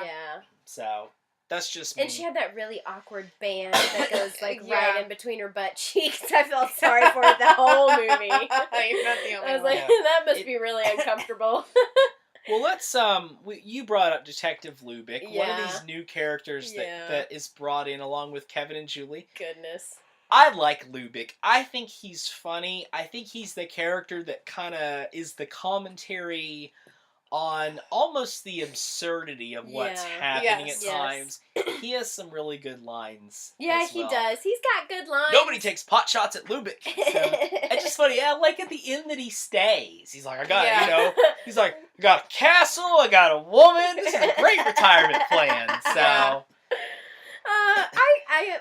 So, that's just me. And she had that really awkward band that goes, right in between her butt cheeks. I felt sorry for it the whole movie. You're not the only I was like, that must be really uncomfortable. Well, let's, you brought up Detective Lubick, one of these new characters that is brought in along with Kevin and Julie. Goodness. I like Lubick. I think he's funny. I think he's the character that kind of is the commentary on almost the absurdity of what's happening Yes. at times. He has some really good lines. Yeah, as he well. does. He's got good lines. Nobody takes pot shots at Lubick. So, it's just funny. Yeah, like at the end that he stays. He's like, I got, he's like, I got a castle, I got a woman. This is a great retirement plan. So, Yeah.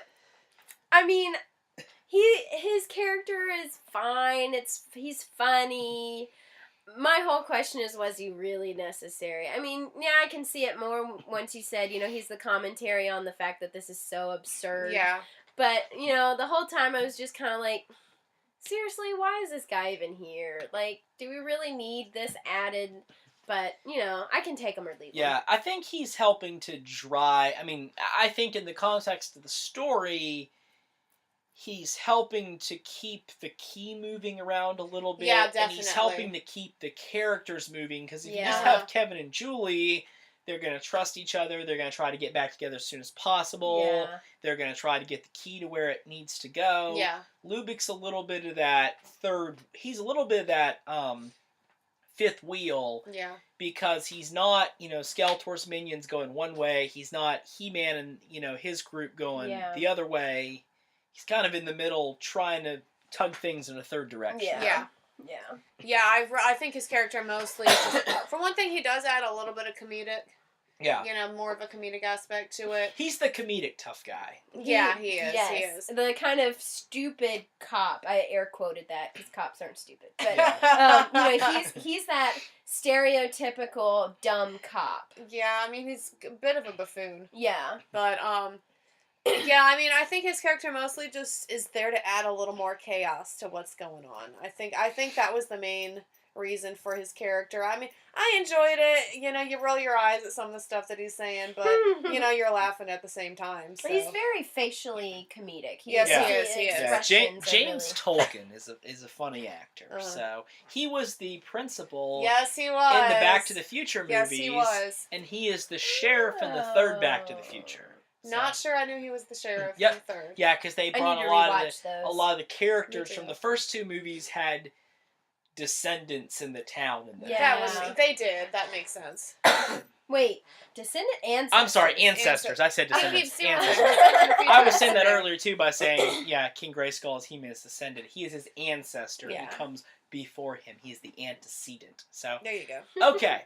I mean, his character is fine. He's funny. My whole question is, was he really necessary? I mean, yeah, I can see it more once you said, he's the commentary on the fact that this is so absurd. Yeah. But, the whole time I was just kind of like, seriously, why is this guy even here? Like, do we really need this added? But, I can take him or leave him. yeah, I think he's helping to I think in the context of the story, he's helping to keep the key moving around a little bit. Yeah, And he's definitely. helping to keep the characters moving, because if you just Yeah. have Kevin and Julie, they're going to trust each other. They're going to try to get back together as soon as possible. Yeah. They're going to try to get the key to where it needs to go. Yeah. Lubick's a little bit of that he's a little bit of that fifth wheel, Yeah. because he's not, Skeletor's minions going one way. He's not He-Man and, his group going the other way. He's kind of in the middle, trying to tug things in a third direction. Yeah. Yeah. Yeah, I think his character mostly, for one thing, he does add a little bit of comedic, more of a comedic aspect to it. He's the comedic tough guy. Yeah, he is. Yes. He is. The kind of stupid cop. I air quoted that because cops aren't stupid. But he's that stereotypical dumb cop. Yeah, I mean, he's a bit of a buffoon. Yeah. But, yeah, I mean, I think his character mostly just is there to add a little more chaos to what's going on. I think that was the main reason for his character. I mean, I enjoyed it. You roll your eyes at some of the stuff that he's saying, but, you're laughing at the same time. So. He's very facially comedic. Yes, Yeah. he is. He is. Yeah, Expressions are James really... Tolkien is a funny actor. So he was the principal Yes, he was. in the Back to the Future movies. Yes, he was. And he is the sheriff in the third Back to the Future. So. Not sure I knew he was the sheriff in Yep. the third. Yeah, because they I brought need a to lot rewatch of the characters Me from too. the first two movies had descendants in the town. Yeah. They did. That makes sense. Wait, descendant ancestors. I'm sorry, ancestors. I said I keep descendants. seeing Ancestors. myself. I was saying that earlier too by saying, King Grayskull is He-Man's descendant. He is his ancestor. Yeah. He comes before him. He is the antecedent. So, There you go. okay.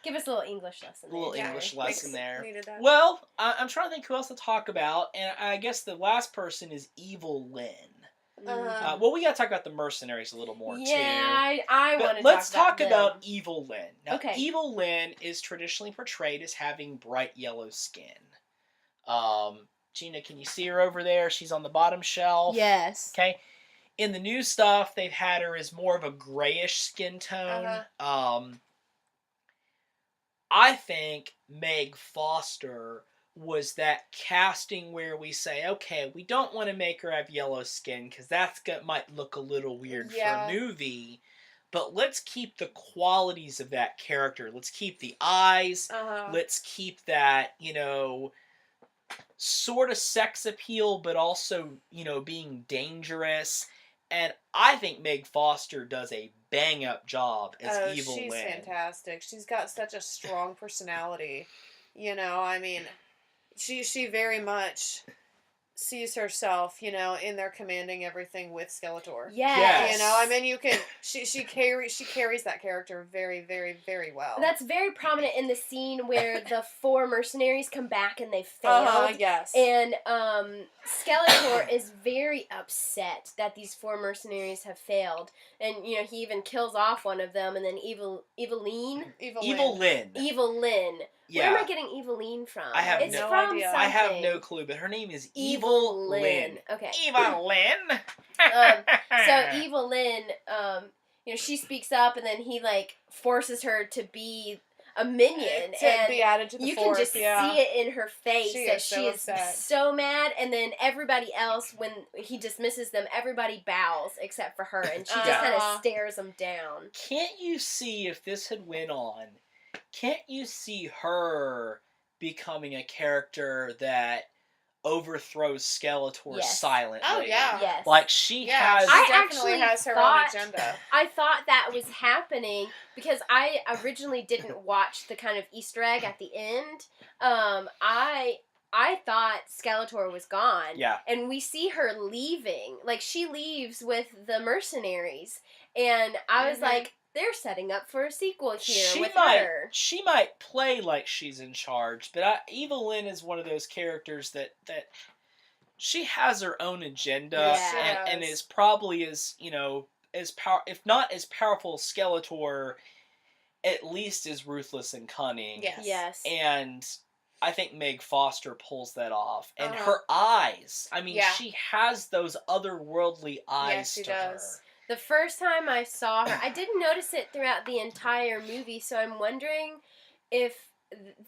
Give us a little English lesson. A little there. English lesson there. Needed that. Well, I'm trying to think who else to talk about, and I guess the last person is Evil Lynn. Uh-huh. Well, we got to talk about the mercenaries a little more too. Yeah, I But want to let's talk talk about about Evil Lynn. Now, Okay. Evil Lynn is traditionally portrayed as having bright yellow skin. Gina, can you see her over there? She's on the bottom shelf. Yes. Okay. In the new stuff, they've had her as more of a grayish skin tone. I think Meg Foster was that casting where we say, okay, we don't want to make her have yellow skin because might look a little weird for a movie, but let's keep the qualities of that character. Let's keep the eyes. Let's keep that, sort of sex appeal, but also, being dangerous. And I think Meg Foster does a bang-up job as Evil Lynn. She's fantastic. She's got such a strong personality. I mean, she very much sees herself, in there commanding everything with Skeletor. Yes. I mean, you can. She carries that character very, very, very well. That's very prominent in the scene where the 4 mercenaries come back and they failed. Yes. And Skeletor is very upset that these 4 mercenaries have failed. And, he even kills off one of them, and then Evil Lynn. Yeah. Where am I getting Eveline from? I have it's no from idea. I have something. no clue, but her name is Evil Lynn. Okay. Evil Lynn. So Evil Lynn, she speaks up, and then he forces her to be a minion, to and be added to the you force. can just see it in her face She that is so she is upset. so mad. And then everybody else, when he dismisses them, everybody bows except for her, and she just kind of stares them down. Can't you see if this had went on? Can't you see her becoming a character that overthrows Skeletor Yes. silently. Oh, yeah. Yes. Like, she Yeah, has... she I definitely actually has her thought- own agenda. I thought that was happening because I originally didn't watch the kind of Easter egg at the end. I thought Skeletor was gone. Yeah. And we see her leaving. Like, she leaves with the mercenaries. And I was Mhm. like, they're setting up for a sequel here with might, her. She might play like she's in charge, but Evelyn is one of those characters that she has her own agenda, Yeah. and is probably as, if not as powerful as Skeletor, at least as ruthless and cunning. Yes. Yes. And I think Meg Foster pulls that off. And Uh-huh. her eyes, I mean, Yeah. she has those otherworldly eyes Yes, she to does. her. The first time I saw her, I didn't notice it throughout the entire movie, so I'm wondering if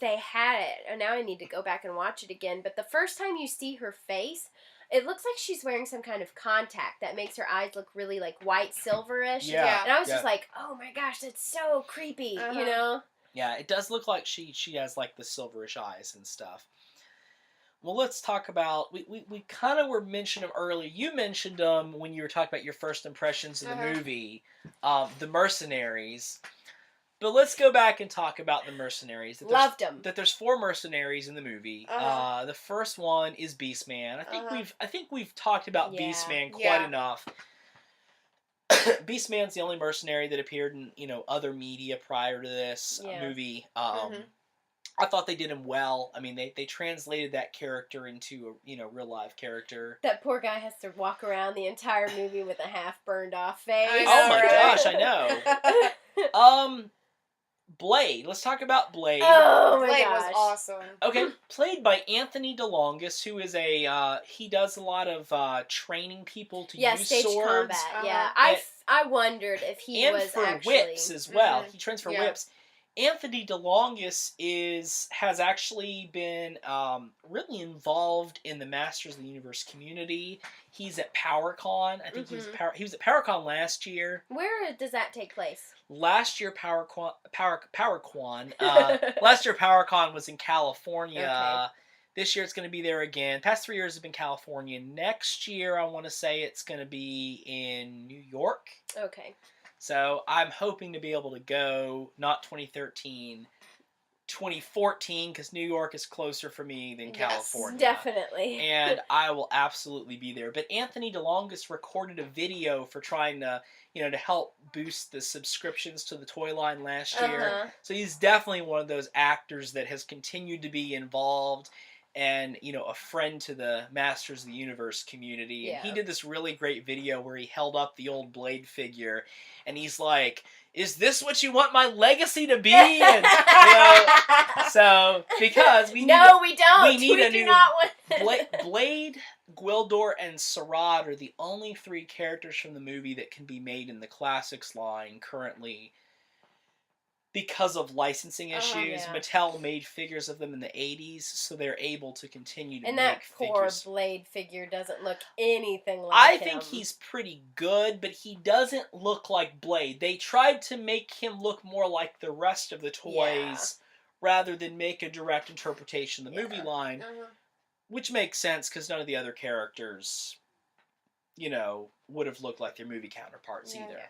they had it. And now I need to go back and watch it again. But the first time you see her face, it looks like she's wearing some kind of contact that makes her eyes look really like white silverish. Yeah. And I was Yeah. just like, oh my gosh, that's so creepy, Uh-huh. you know? Yeah, it does look like she has like the silverish eyes and stuff. Well, let's talk about, we kind of were mentioning them earlier. You mentioned them when you were talking about your first impressions of the Uh-huh. movie, the mercenaries. But let's go back and talk about the mercenaries. Loved them. That there's 4 mercenaries in the movie. Uh-huh. The first one is Beastman. Uh-huh. I think we've talked about Yeah. Beastman quite Yeah. enough. Beastman's the only mercenary that appeared in other media prior to this Yeah. movie. Mhm. I thought they did him well. I mean, they translated that character into a real life character. That poor guy has to walk around the entire movie with a half burned off face. I Oh my right? gosh, I know. Blade. Let's talk about Blade. Oh my Blade gosh. was awesome. Okay, played by Anthony DeLongis, who is he does a lot of training people to Yeah, use stage swords. combat. Uh-huh. Yeah, And- I wondered if he and was for actually whips as well. Mhm. He trains for Yeah. whips. Anthony DeLongis has actually been really involved in the Masters of the Universe community. He's at PowerCon. I think he was at PowerCon last year. Where does that take place? Last year PowerCon last year PowerCon was in California. Okay. This year it's going to be there again. Past 3 years have been California. Next year I want to say it's going to be in New York. Okay. So I'm hoping to be able to go, not 2013, 2014, because New York is closer for me than Yes, California. Definitely. And I will absolutely be there. But Anthony DeLongis recorded a video for trying to, to help boost the subscriptions to the toy line last year. Uh-huh. So he's definitely one of those actors that has continued to be involved and, a friend to the Masters of the Universe community. And he Yeah. did this really great video where he held up the old Blade figure and he's like, "Is this what you want my legacy to be?" And, so, because we need no, we don't. we need a do new not want Blade, Gwildor, and Sarad are the only 3 characters from the movie that can be made in the classics line currently because of licensing issues. yeah. Mattel made figures of them in the 80s, so they're able to continue to And make that poor figures. Blade figure doesn't look anything like I him. think he's pretty good, but he doesn't look like Blade. They tried to make him look more like the rest of the toys rather than make a direct interpretation of the movie line. Uh-huh. Which makes sense because none of the other characters, would have looked like their movie counterparts Yeah. either.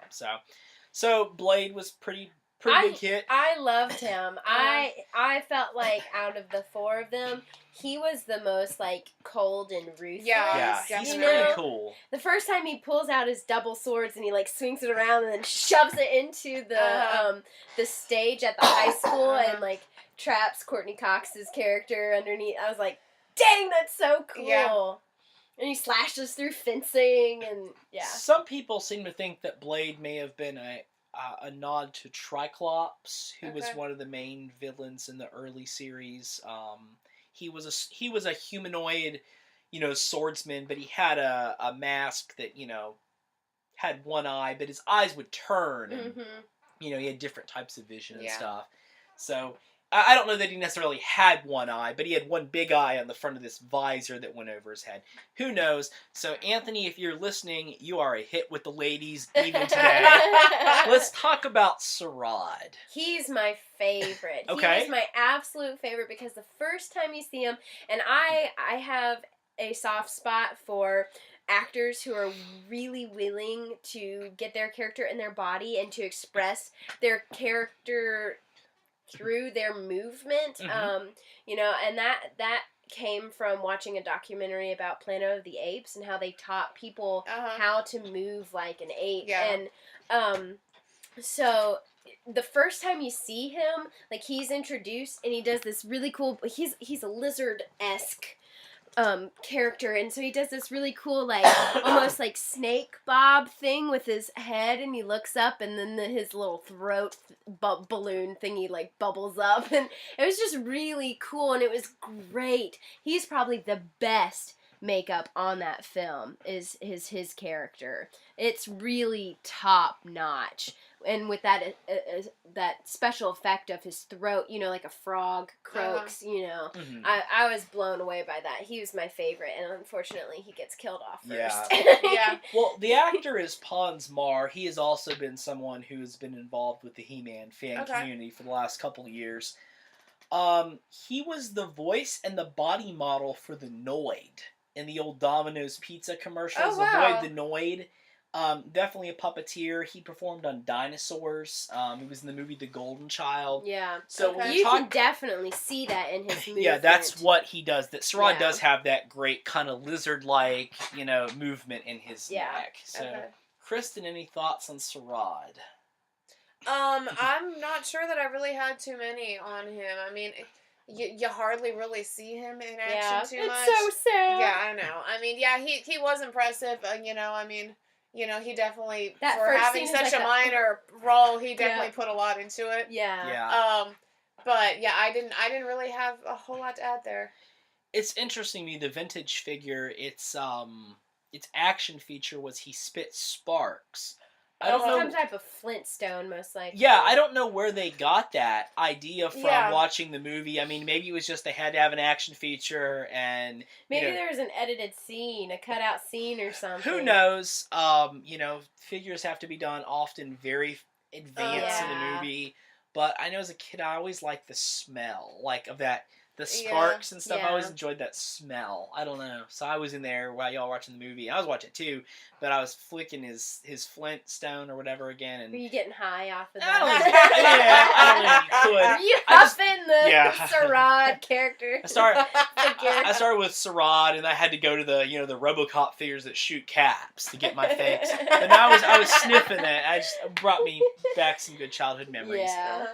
So Blade was pretty big hit. I loved him. I felt like out of the 4 of them, he was the most like cold and ruthless. Yeah, he's definitely. pretty cool. The first time he pulls out his double swords and he like swings it around and then shoves it into the stage at the high school and like traps Courtney Cox's character underneath. I was like, dang, that's so cool. Yeah. And he slashes through fencing and yeah. Some people seem to think that Blade may have been a nod to Triclops, who was Okay. one of the main villains in the early series. He was a humanoid, swordsman, but he had a mask that had one eye, but his eyes would turn, and he had different types of vision and Yeah. stuff. So I don't know that he necessarily had one eye, but he had one big eye on the front of this visor that went over his head. Who knows? So, Anthony, if you're listening, you are a hit with the ladies even today. Let's talk about Sarad. He's my favorite. Okay. He was my absolute favorite because the first time you see him, and I have a soft spot for actors who are really willing to get their character in their body and to express their character through their movement. Mhm. And that came from watching a documentary about Planet of the Apes and how they taught people how to move like an ape. Yeah. And so the first time you see him, like, he's introduced and he does this really cool, he's a lizard-esque character, and so he does this really cool, like, almost like snake bob thing with his head, and he looks up, and then his little throat balloon thingy, like, bubbles up, and it was just really cool, and it was great. He's probably the best makeup on that film is his character. It's really top notch. And with that that special effect of his throat, like a frog croaks, Mhm. I was blown away by that. He was my favorite, and unfortunately he gets killed off first. Yeah. Well, the actor is Pons Mar. He has also been someone who has been involved with the He-Man fan community for the last couple of years. He was the voice and the body model for the Noid in the old Domino's Pizza commercials. Oh, wow. Avoid the Noid. Definitely a puppeteer. He performed on Dinosaurs. He was in the movie The Golden Child. Yeah. So when we you talk, can definitely see that in his movement. yeah, that's what he does. That Sarad Yeah. does have that great kind of lizard-like, movement in his Yeah. neck. So, Okay. Kristen, any thoughts on Sarad? I'm not sure that I really had too many on him. I mean, you hardly really see him in action too much. It's so sad. Yeah, I know. I mean, yeah, he was impressive. I mean, he definitely, That for first having scene is such like a a- minor role, he definitely Yeah. put a lot into it. Yeah. Yeah. But yeah, I didn't really have a whole lot to add there. It's interesting to me, the vintage figure, its action feature was he spit sparks. I don't know. Some type of Flintstone, most likely. Yeah, I don't know where they got that idea from Yeah. watching the movie. I mean, maybe it was just they had to have an action feature and Maybe there was an edited scene, a cutout scene or something. who knows? Figures have to be done often very advanced in the Yeah. movie. But I know as a kid I always liked the smell, like of that the sparks and stuff. I always Yeah. enjoyed that smell. I don't know. So I was in there while y'all watching the movie. I was watching it too, but I was flicking his Flintstone or whatever again, and Were you getting high off of I don't that? know if you could. Were you I just- huffing the yeah. Sarad character? I started Figure. with Sarad, and I had to go to the the RoboCop figures that shoot caps to get my fix. But now I was sniffing that. It brought me back some good childhood memories. Yeah.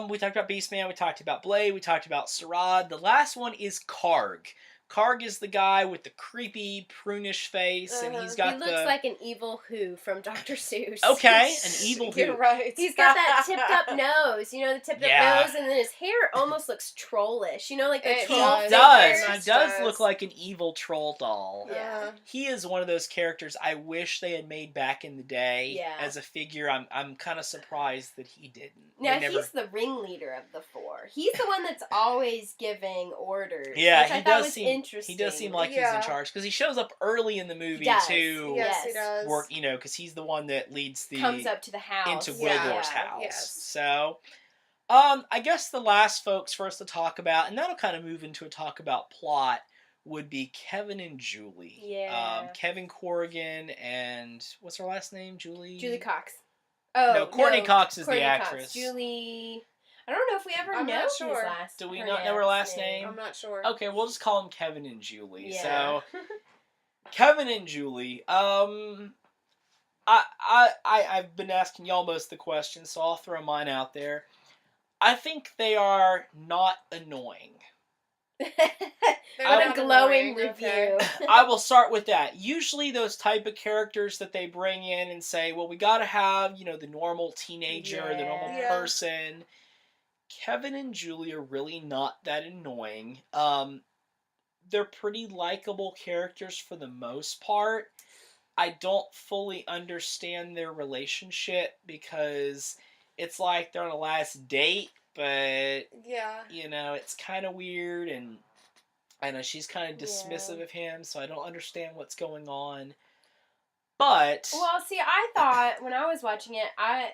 We talked about Beastman, we talked about Blade, we talked about Sarad. The last one is Karg. Karg is the guy with the creepy, prunish face, and he's got He looks like an evil Who from Dr. Seuss. Okay, an evil Who. You're right. He's got that tipped up nose, the tipped Yeah. up nose, and then his hair almost looks trollish, like the It troll He does. figures. He does look like an evil troll doll. Yeah. He is one of those characters I wish they had made back in the day Yeah. as a figure. I'm kind of surprised that he didn't. Now, They never- he's the ringleader of the four. He's the one that's always giving orders. Yeah, which I he thought does was seem interesting. he does seem like he's Yeah. in charge because he shows up early in the movie does. too. Yes, he Yes. does. Work, because he's the one that leads the comes up to the house into Yeah. Wildor's house. Yes. So, I guess the last folks for us to talk about, and that'll kind of move into a talk about plot, would be Kevin and Julie. Yeah. Kevin Corrigan and what's her last name? Julie Cox. Oh No, Courtney Cox is the Courtney Cox. actress. Julie. I don't know if we ever I'm know not his sure. last. Do we not know her last name? I'm not sure. Okay, we'll just call them Kevin and Julie. Yeah. So, Kevin and Julie. I've been asking y'all most of the questions, so I'll throw mine out there. I think they are not annoying. They're What a not glowing annoying, okay. review. I will start with that. Usually those type of characters that they bring in and say, well, we gotta have, the normal teenager, the normal Yeah. person. Kevin and Julie are really not that annoying. They're pretty likable characters for the most part. I don't fully understand their relationship because it's like they're on a last date, but Yeah. it's kind of weird, and I know she's kind of Yeah. dismissive of him, so I don't understand what's going on. But Well, see, I thought when I was watching it, I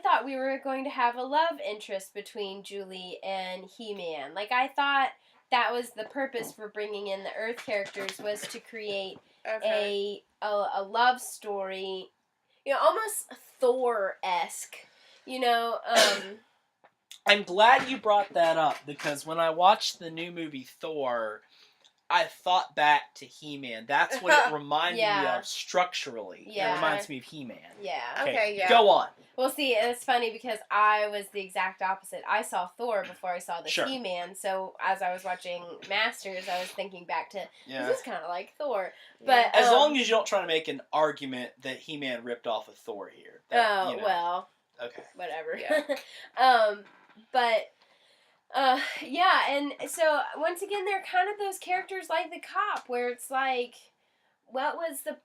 thought we were going to have a love interest between Julie and He-Man. Like, I thought that was the purpose for bringing in the Earth characters, was to create Okay. a love story, almost Thor-esque, I'm glad you brought that up, because when I watched the new movie Thor, I thought back to He-Man. That's what it reminded me Yeah. of structurally. Yeah. It reminds me of He-Man. yeah. Okay, yeah. Go on. Well, see, it's funny because I was the exact opposite. I saw Thor before I saw the Sure. He-Man, so as I was watching Masters, I was thinking back to, Yeah. this is kind of like Thor. But As long as you don't try to make an argument that He-Man ripped off of Thor here. That, well, Okay. whatever. Yeah. But yeah, and so once again, they're kind of those characters like the cop, where it's like, what was the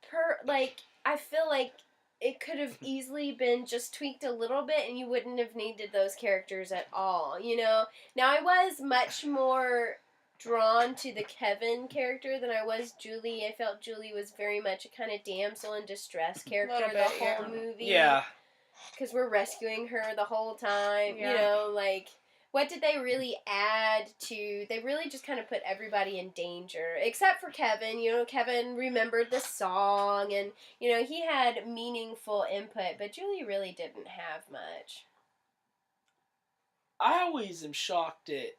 I feel like it could have easily been just tweaked a little bit, and you wouldn't have needed those characters at all. Now I was much more drawn to the Kevin character than I was Julie. I felt Julie was very much a kind of damsel in distress character Little the bit, whole yeah. movie. Yeah. Because we're rescuing her the whole time, Yeah. what did they really add to... They really just kind of put everybody in danger, except for Kevin. Kevin remembered the song, and, he had meaningful input, but Julie really didn't have much. I always am shocked at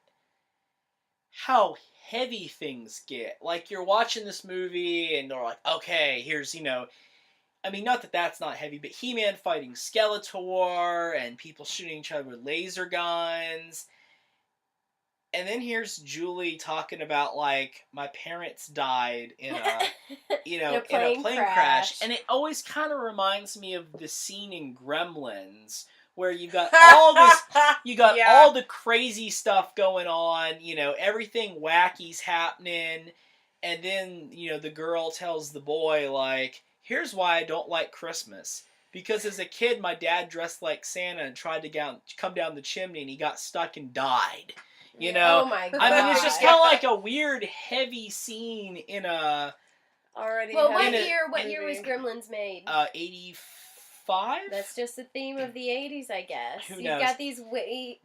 how heavy things get. Like, you're watching this movie, and they're like, okay, here's, I mean, not that that's not heavy, but He-Man fighting Skeletor, and people shooting each other with laser guns. And then here's Julie talking about, like, my parents died in a, in a plane crash. And it always kind of reminds me of the scene in Gremlins, where you got all this, all the crazy stuff going on, everything wacky's happening. And then, the girl tells the boy, like, here's why I don't like Christmas. Because as a kid, my dad dressed like Santa and tried to come down the chimney, and he got stuck and died. Oh my God. I mean, it's just kind of like a weird, heavy scene in a... Already. Well, what year was Gremlins made? 85? That's just the theme of the 80s, I guess. Who You've knows? got these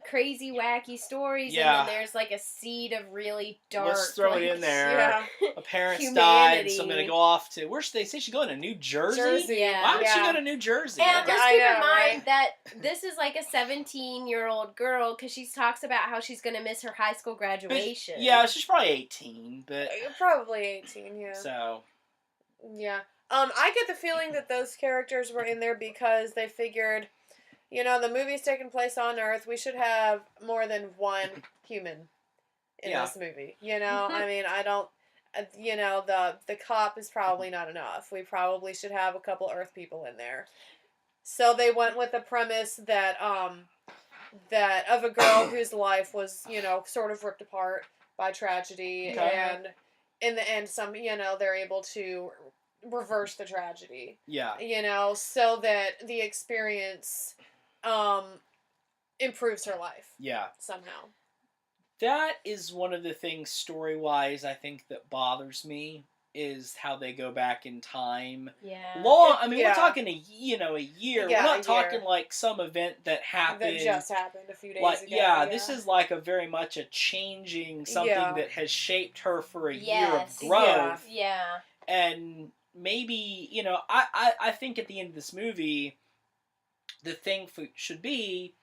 crazy, wacky stories, Yeah. and then there's like a seed of really dark... Let's throw it in there. Yeah. My parents Humanity. died, so I'm going to go off to... Where should they say she's going to New Jersey? Yeah. Why would she Yeah. go to New Jersey? And just I keep know, in mind right? that this is like a 17-year-old girl, because she talks about how she's going to miss her high school graduation. Yeah, she's probably 18, but... Probably 18, yeah. So... Yeah. I get the feeling that those characters were in there because they figured, the movie's taking place on Earth. We should have more than one human in this movie. I mean, I don't, the cop is probably not enough. We probably should have a couple Earth people in there. So they went with the premise that of a girl whose life was, sort of ripped apart by tragedy, and in the end, they're able to reverse the tragedy. Yeah. So that the experience improves her life. Yeah. Somehow. That is one of the things story-wise I think that bothers me, is how they go back in time. Yeah. We're talking a year. Yeah, We're not a talking year. like some event that happened. That just happened a few days like, ago. yeah, this is like a very much a changing something that has shaped her for a year of growth. Yeah. And maybe, I think at the end of this movie, the thing should be,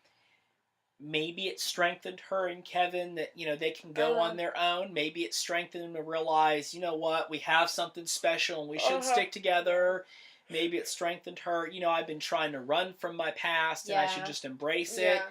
maybe it strengthened her and Kevin that, they can go on their own. Maybe it strengthened them to realize, we have something special and we should stick together. Maybe it strengthened her, I've been trying to run from my past and I should just embrace it.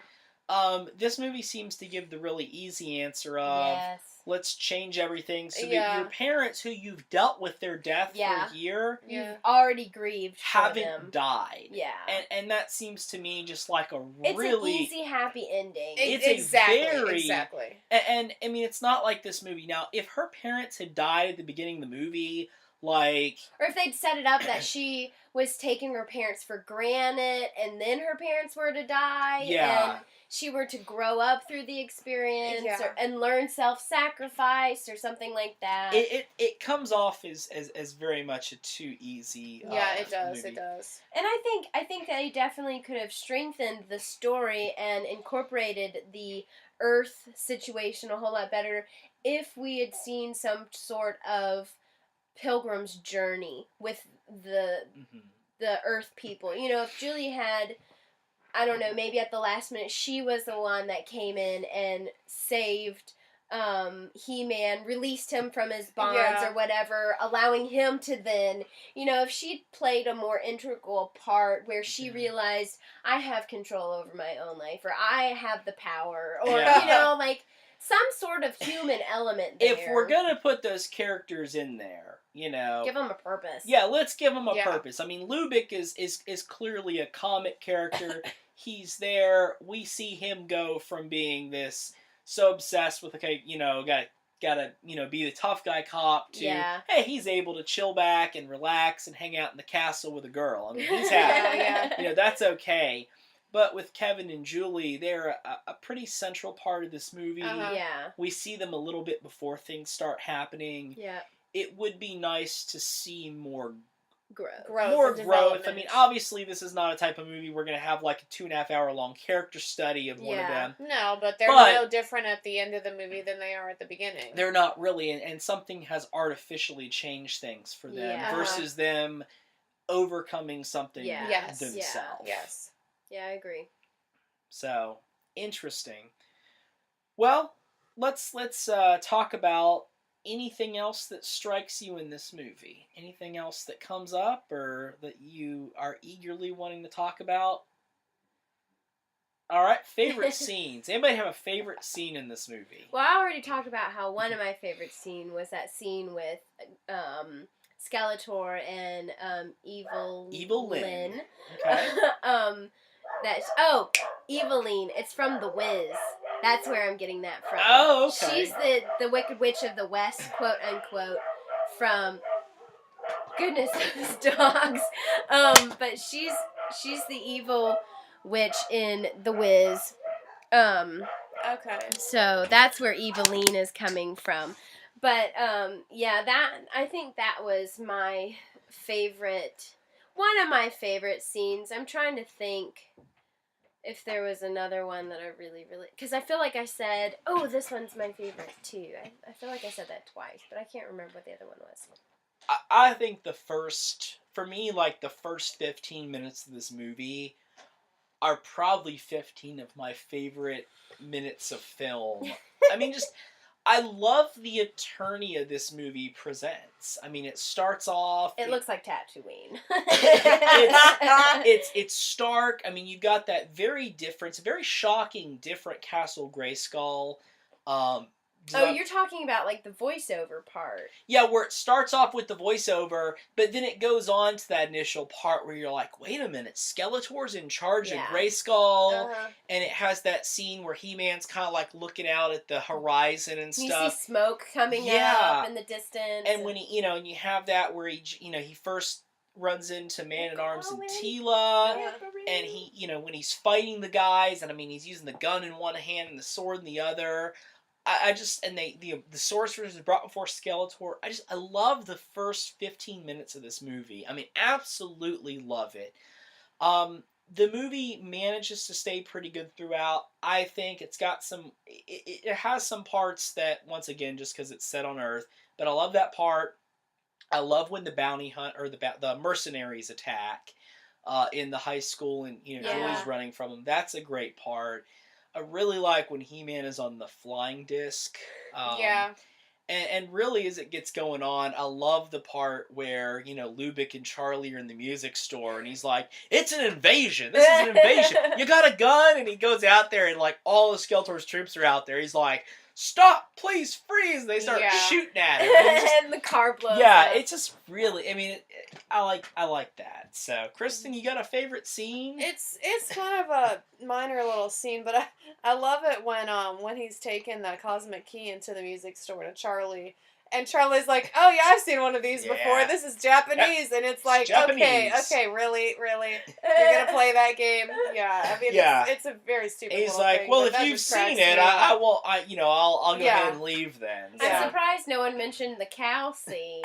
This movie seems to give the really easy answer of, let's change everything so that your parents, who you've dealt with their death for a year, you've already grieved haven't for them. died. Yeah. And that seems to me just like a It's really... an easy, happy ending. It's exactly. And I mean, it's not like this movie. Now, if her parents had died at the beginning of the movie, like... Or if they'd set it up that she was taking her parents for granted, and then her parents were to die, and she were to grow up through the experience, and learn self-sacrifice, or something like that. It comes off as very much a too easy it does, movie. it does. And I think they definitely could have strengthened the story and incorporated the Earth situation a whole lot better, if we had seen some sort of pilgrim's journey with the Earth people. You know, if Julie had, I don't know, maybe at the last minute she was the one that came in and saved He-Man, released him from his bonds or whatever, allowing him to then, you know, if she'd played a more integral part where she realized, I have control over my own life, or I have the power, or, you know, like, some sort of human element there. If we're gonna put those characters in there, you know, give them a purpose. Yeah, let's give them a purpose. I mean, Lubick is clearly a comic character. He's there. We see him go from being this so obsessed with, okay, you know, gotta you know, be the tough guy cop to, hey, he's able to chill back and relax and hang out in the castle with a girl. I mean, he's happy. You know, that's okay. But with Kevin and Julie, they're a pretty central part of this movie. Yeah. We see them a little bit before things start happening. Yeah. It would be nice to see more growth. More growth. I mean, obviously, this is not a type of movie we're going to have like a 2.5 hour long character study of one of them. No, but they're no different at the end of the movie than they are at the beginning. They're not really, and something has artificially changed things for them versus them overcoming something themselves. Yes. Yeah, I agree. So, interesting. Well, let's talk about anything else that strikes you in this movie. Anything else that comes up or that you are eagerly wanting to talk about? All right, favorite scenes. Anybody have a favorite scene in this movie? Well, I already talked about how one of my favorite scenes was that scene with Skeletor and Evil Lyn. Okay. Eveline. It's from The Wiz. That's where I'm getting that from. Oh, okay. She's the Wicked Witch of the West, quote unquote, from goodness those dogs. But she's the evil witch in The Wiz. Okay. So that's where Eveline is coming from. But I think that was my favorite. One of my favorite scenes. I'm trying to think if there was another one that I really... Because I feel like I said, oh, this one's my favorite, too. I feel like I said that twice, but I can't remember what the other one was. I think the first 15 minutes of this movie are probably 15 of my favorite minutes of film. I mean, I love the Eternia this movie presents. I mean, it starts off... It looks like Tatooine. It's stark. I mean, you've got that very shocking, different Castle Grayskull. You're talking about, like, the voiceover part. Yeah, where it starts off with the voiceover, but then it goes on to that initial part where you're like, wait a minute, Skeletor's in charge of Grayskull, and it has that scene where He-Man's kind of, like, looking out at the horizon and stuff. You see smoke coming up in the distance. And when he, and you have that where he first runs into Man-at-Arms and Tila, and he, when he's fighting the guys, and I mean, he's using the gun in one hand and the sword in the other. The sorcerers is brought before Skeletor. I love the first 15 minutes of this movie. I mean, absolutely love it. The movie manages to stay pretty good throughout. I think it's got it has some parts that, once again, just because it's set on Earth, but I love that part. I love when the bounty hunt, or the mercenaries attack in the high school, and Julie's running from them. That's a great part. I really like when He-Man is on the flying disc. And really, as it gets going on, I love the part where, Lubick and Charlie are in the music store, and he's like, it's an invasion! This is an invasion! You got a gun? And he goes out there, and, like, all of Skeletor's troops are out there. He's like, stop! Please freeze! And they start shooting at him. And the car blows up. Yeah, it's just really, I mean, I like that. So, Kristen, you got a favorite scene? It's kind of a minor little scene, but I love it when he's taking the cosmic key into the music store to Charlie. And Charlie's like, oh yeah, I've seen one of these before. This is Japanese. And it's like, okay, really? You're going to play that game? Yeah, I mean, it's a very stupid He's little like, thing, well, if you've seen it, I'll go ahead and leave then. I'm surprised no one mentioned the cow scene.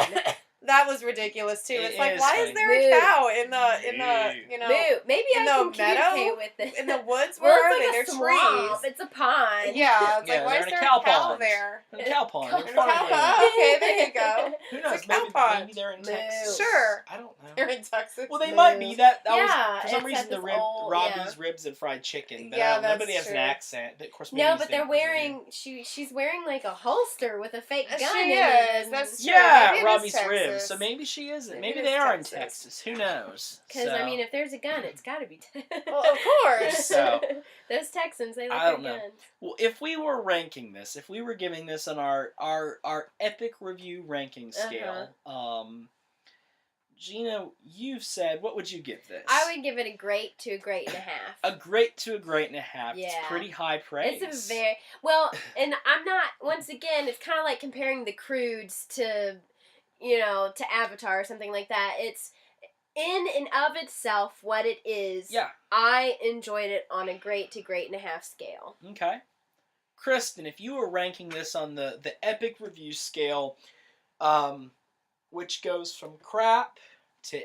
That was ridiculous too. It It's like, is why funny. is there a Moo. cow in the you know Moo. Maybe in I the can meadow? communicate with it. in the woods? Well, Where are it's they? like They're a swamp. trees. It's a pond. Yeah, it's Yeah, like, why they're is in a there cow a cow pond. there? In a cow pond. Cow In In a front of cow you. pond. Okay, there you go. Who It's a knows? cow Maybe, pond. maybe they're in Moo. Texas. Sure. I don't know. They're in Texas. Well, they Moo. might be. That was Yeah, for some it's reason at the this rib old- Robbie's ribs and fried chicken. But Yeah, that's nobody has an true. accent. Of course, No, maybe but they- they're wearing. She's wearing like a holster with a fake gun She in is. it. and- That's true. Yeah, Maybe it is Robbie's ribs. Texas. So maybe she isn't. Maybe Maybe it they is are in Texas. Texas. Who knows? Because So, I mean, if there's a gun, it's got to be. Well, of course. So, Those Texans, they like I their don't know. guns. well, if we were ranking this, if we were giving this on our epic review ranking scale, Gina, you've said, what would you give this? I would give it a great to a great and a half. A great to a great and a half. It's Yeah. pretty high praise. It's a very well, and I'm not. Once again, it's kind of like comparing the Croods to, to Avatar or something like that. It's in and of itself what it is. Yeah. I enjoyed it on a great to great and a half scale. Okay. Kristen, if you were ranking this on the epic review scale, which goes from crap to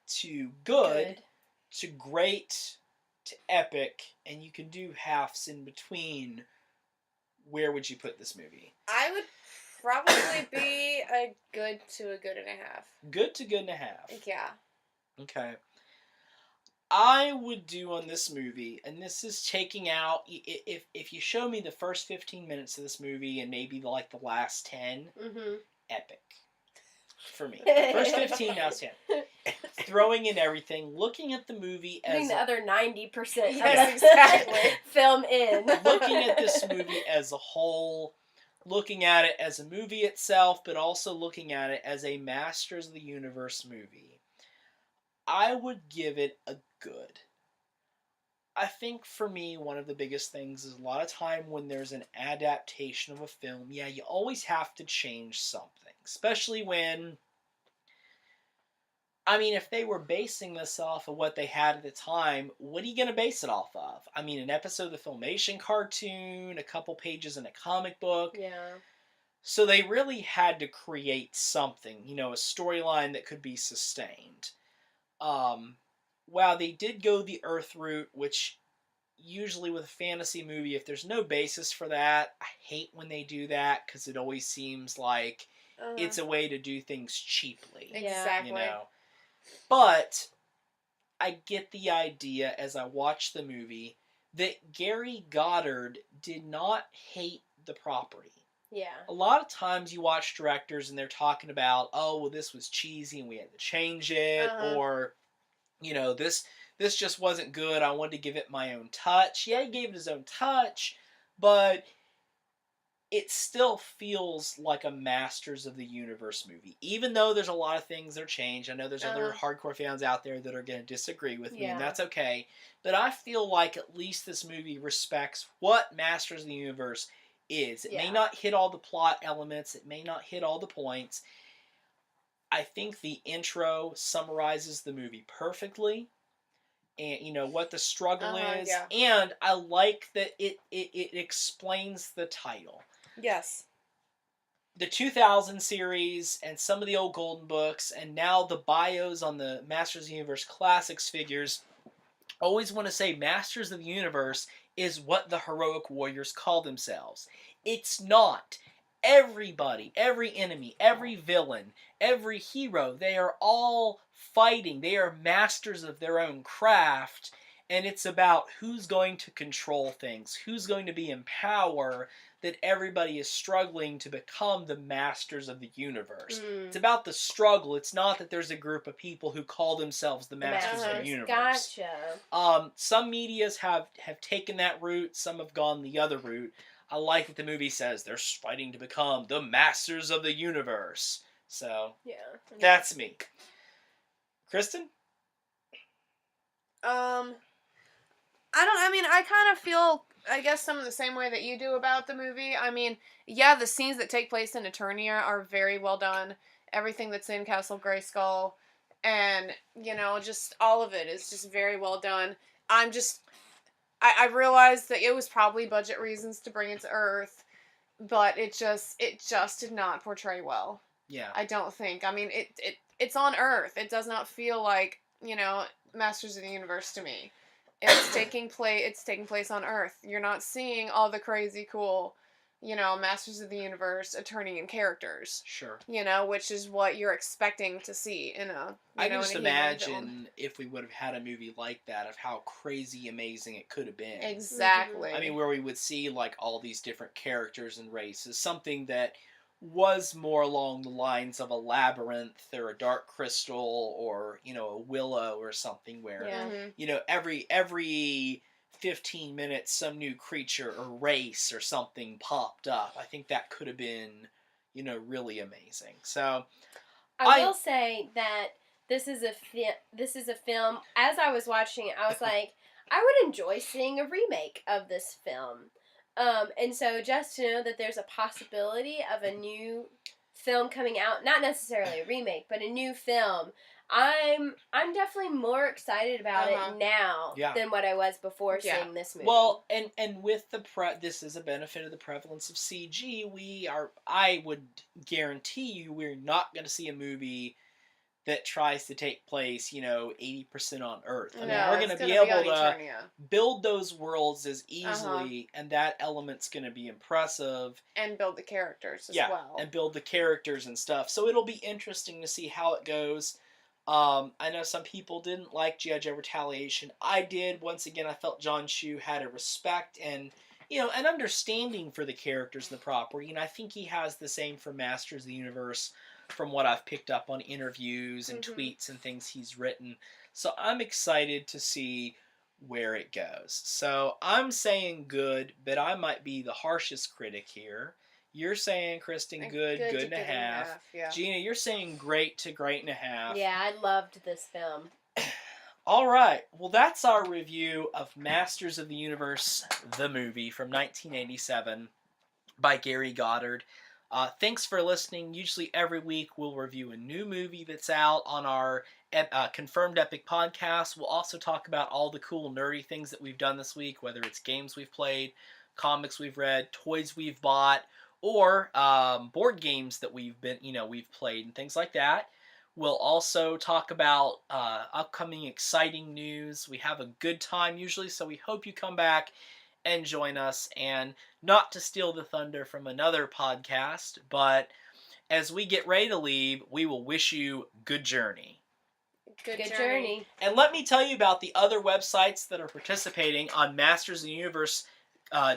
to good to great to epic, and you can do halves in between, where would you put this movie? I would probably be a good to a good and a half. Good to good and a half. Yeah. Okay. I would do on this movie, and this is taking out, if you show me the first 15 minutes of this movie and maybe like the last 10, Mm-hmm. epic. For me. First 15, now it's 10. Throwing in everything, looking at the movie Putting as the other 90% Yes, of the exactly. film in. looking at this movie as a whole, looking at it as a movie itself, but also looking at it as a Masters of the Universe movie, I would give it a good. I think for me, one of the biggest things is a lot of time when there's an adaptation of a film, yeah, you always have to change something. Especially when, I mean, if they were basing this off of what they had at the time, what are you going to base it off of? I mean, an episode of the Filmation cartoon, a couple pages in a comic book. Yeah. So they really had to create something, a storyline that could be sustained. Wow, they did go the Earth route, which usually with a fantasy movie, if there's no basis for that, I hate when they do that because it always seems like it's a way to do things cheaply. Exactly. But I get the idea as I watch the movie that Gary Goddard did not hate the property. Yeah. A lot of times you watch directors and they're talking about, oh, well, this was cheesy and we had to change it, or, this just wasn't good. I wanted to give it my own touch. Yeah, he gave it his own touch, but it still feels like a Masters of the Universe movie. Even though there's a lot of things that are changed. I know there's other hardcore fans out there that are going to disagree with me, and that's okay. But I feel like at least this movie respects what Masters of the Universe is. It may not hit all the plot elements. It may not hit all the points. I think the intro summarizes the movie perfectly. And, what the struggle is. Yeah. And I like that it explains the title. Yes. The 2000 series and some of the old Golden Books and now the bios on the Masters of the Universe Classics figures always want to say Masters of the Universe is what the heroic warriors call themselves. It's not. Everybody, every enemy, every villain, every hero, they are all fighting. They are masters of their own craft, and it's about who's going to control things, who's going to be in power, that everybody is struggling to become the masters of the universe. It's about the struggle. It's not that there's a group of people who call themselves the masters of the universe. Gotcha. Some medias have taken that route. Some have gone the other route. I like that the movie says they're fighting to become the masters of the universe. So, that's me. Kristen? I kind of feel, I guess, some of the same way that you do about the movie. I mean, yeah, the scenes that take place in Eternia are very well done. Everything that's in Castle Grayskull, and, just all of it is just very well done. I realized that it was probably budget reasons to bring it to Earth, but it just did not portray well. Yeah. I don't think. I mean, it's on Earth. It does not feel like, Masters of the Universe to me. It's taking place on Earth. You're not seeing all the crazy cool, Masters of the Universe attorney and characters. Sure. Which is what you're expecting to see in a I can in just a He-Man film. imagine if we would have had a movie like that, of how crazy amazing it could have been. Exactly. I mean, where we would see like all these different characters and races, something that was more along the lines of a Labyrinth or a Dark Crystal or a Willow or something, where Yeah. every 15 minutes some new creature or race or something popped up. I think that could have been really amazing. So I will say that this is a film. As I was watching it, I was like, I would enjoy seeing a remake of this film. And so just to know that there's a possibility of a new film coming out, not necessarily a remake, but a new film, I'm definitely more excited about it now than what I was before seeing this movie. Well, and with this is a benefit of the prevalence of CG. I would guarantee you, we're not going to see a movie that tries to take place, 80% on Earth. I mean, we're going to be able to build those worlds as easily, and that element's going to be impressive. And build the characters as well. And build the characters and stuff. So it'll be interesting to see how it goes. I know some people didn't like G.I. Joe Retaliation. I did. Once again, I felt John Chu had a respect and, an understanding for the characters in the property. And I think he has the same for Masters of the Universe, from what I've picked up on interviews and tweets and things he's written. So I'm excited to see where it goes. So I'm saying good, but I might be the harshest critic here. You're saying, Kristen, good and a half. Yeah. Gina, you're saying great to great and a half. Yeah, I loved this film. All right. Well, that's our review of Masters of the Universe, the movie from 1987 by Gary Goddard. Thanks for listening. Usually every week we'll review a new movie that's out on our Confirmed Epic podcast. We'll also talk about all the cool nerdy things that we've done this week, whether it's games we've played, comics we've read, toys we've bought, or board games that we've played and things like that. We'll also talk about upcoming exciting news. We have a good time usually, so we hope you come back and join us. And not to steal the thunder from another podcast, but as we get ready to leave, we will wish you good journey. Good journey. And let me tell you about the other websites that are participating on Masters of the Universe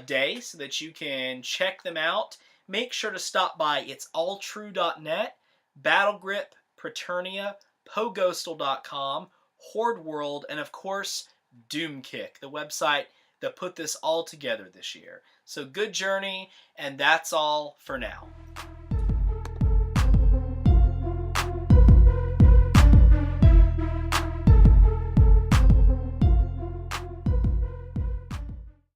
Day so that you can check them out. Make sure to stop by. It's alltrue.net, Battlegrip, Praeternia, Poghostal.com, Horde World, and of course, Doomkick, the website that put this all together this year. So good journey, and that's all for now.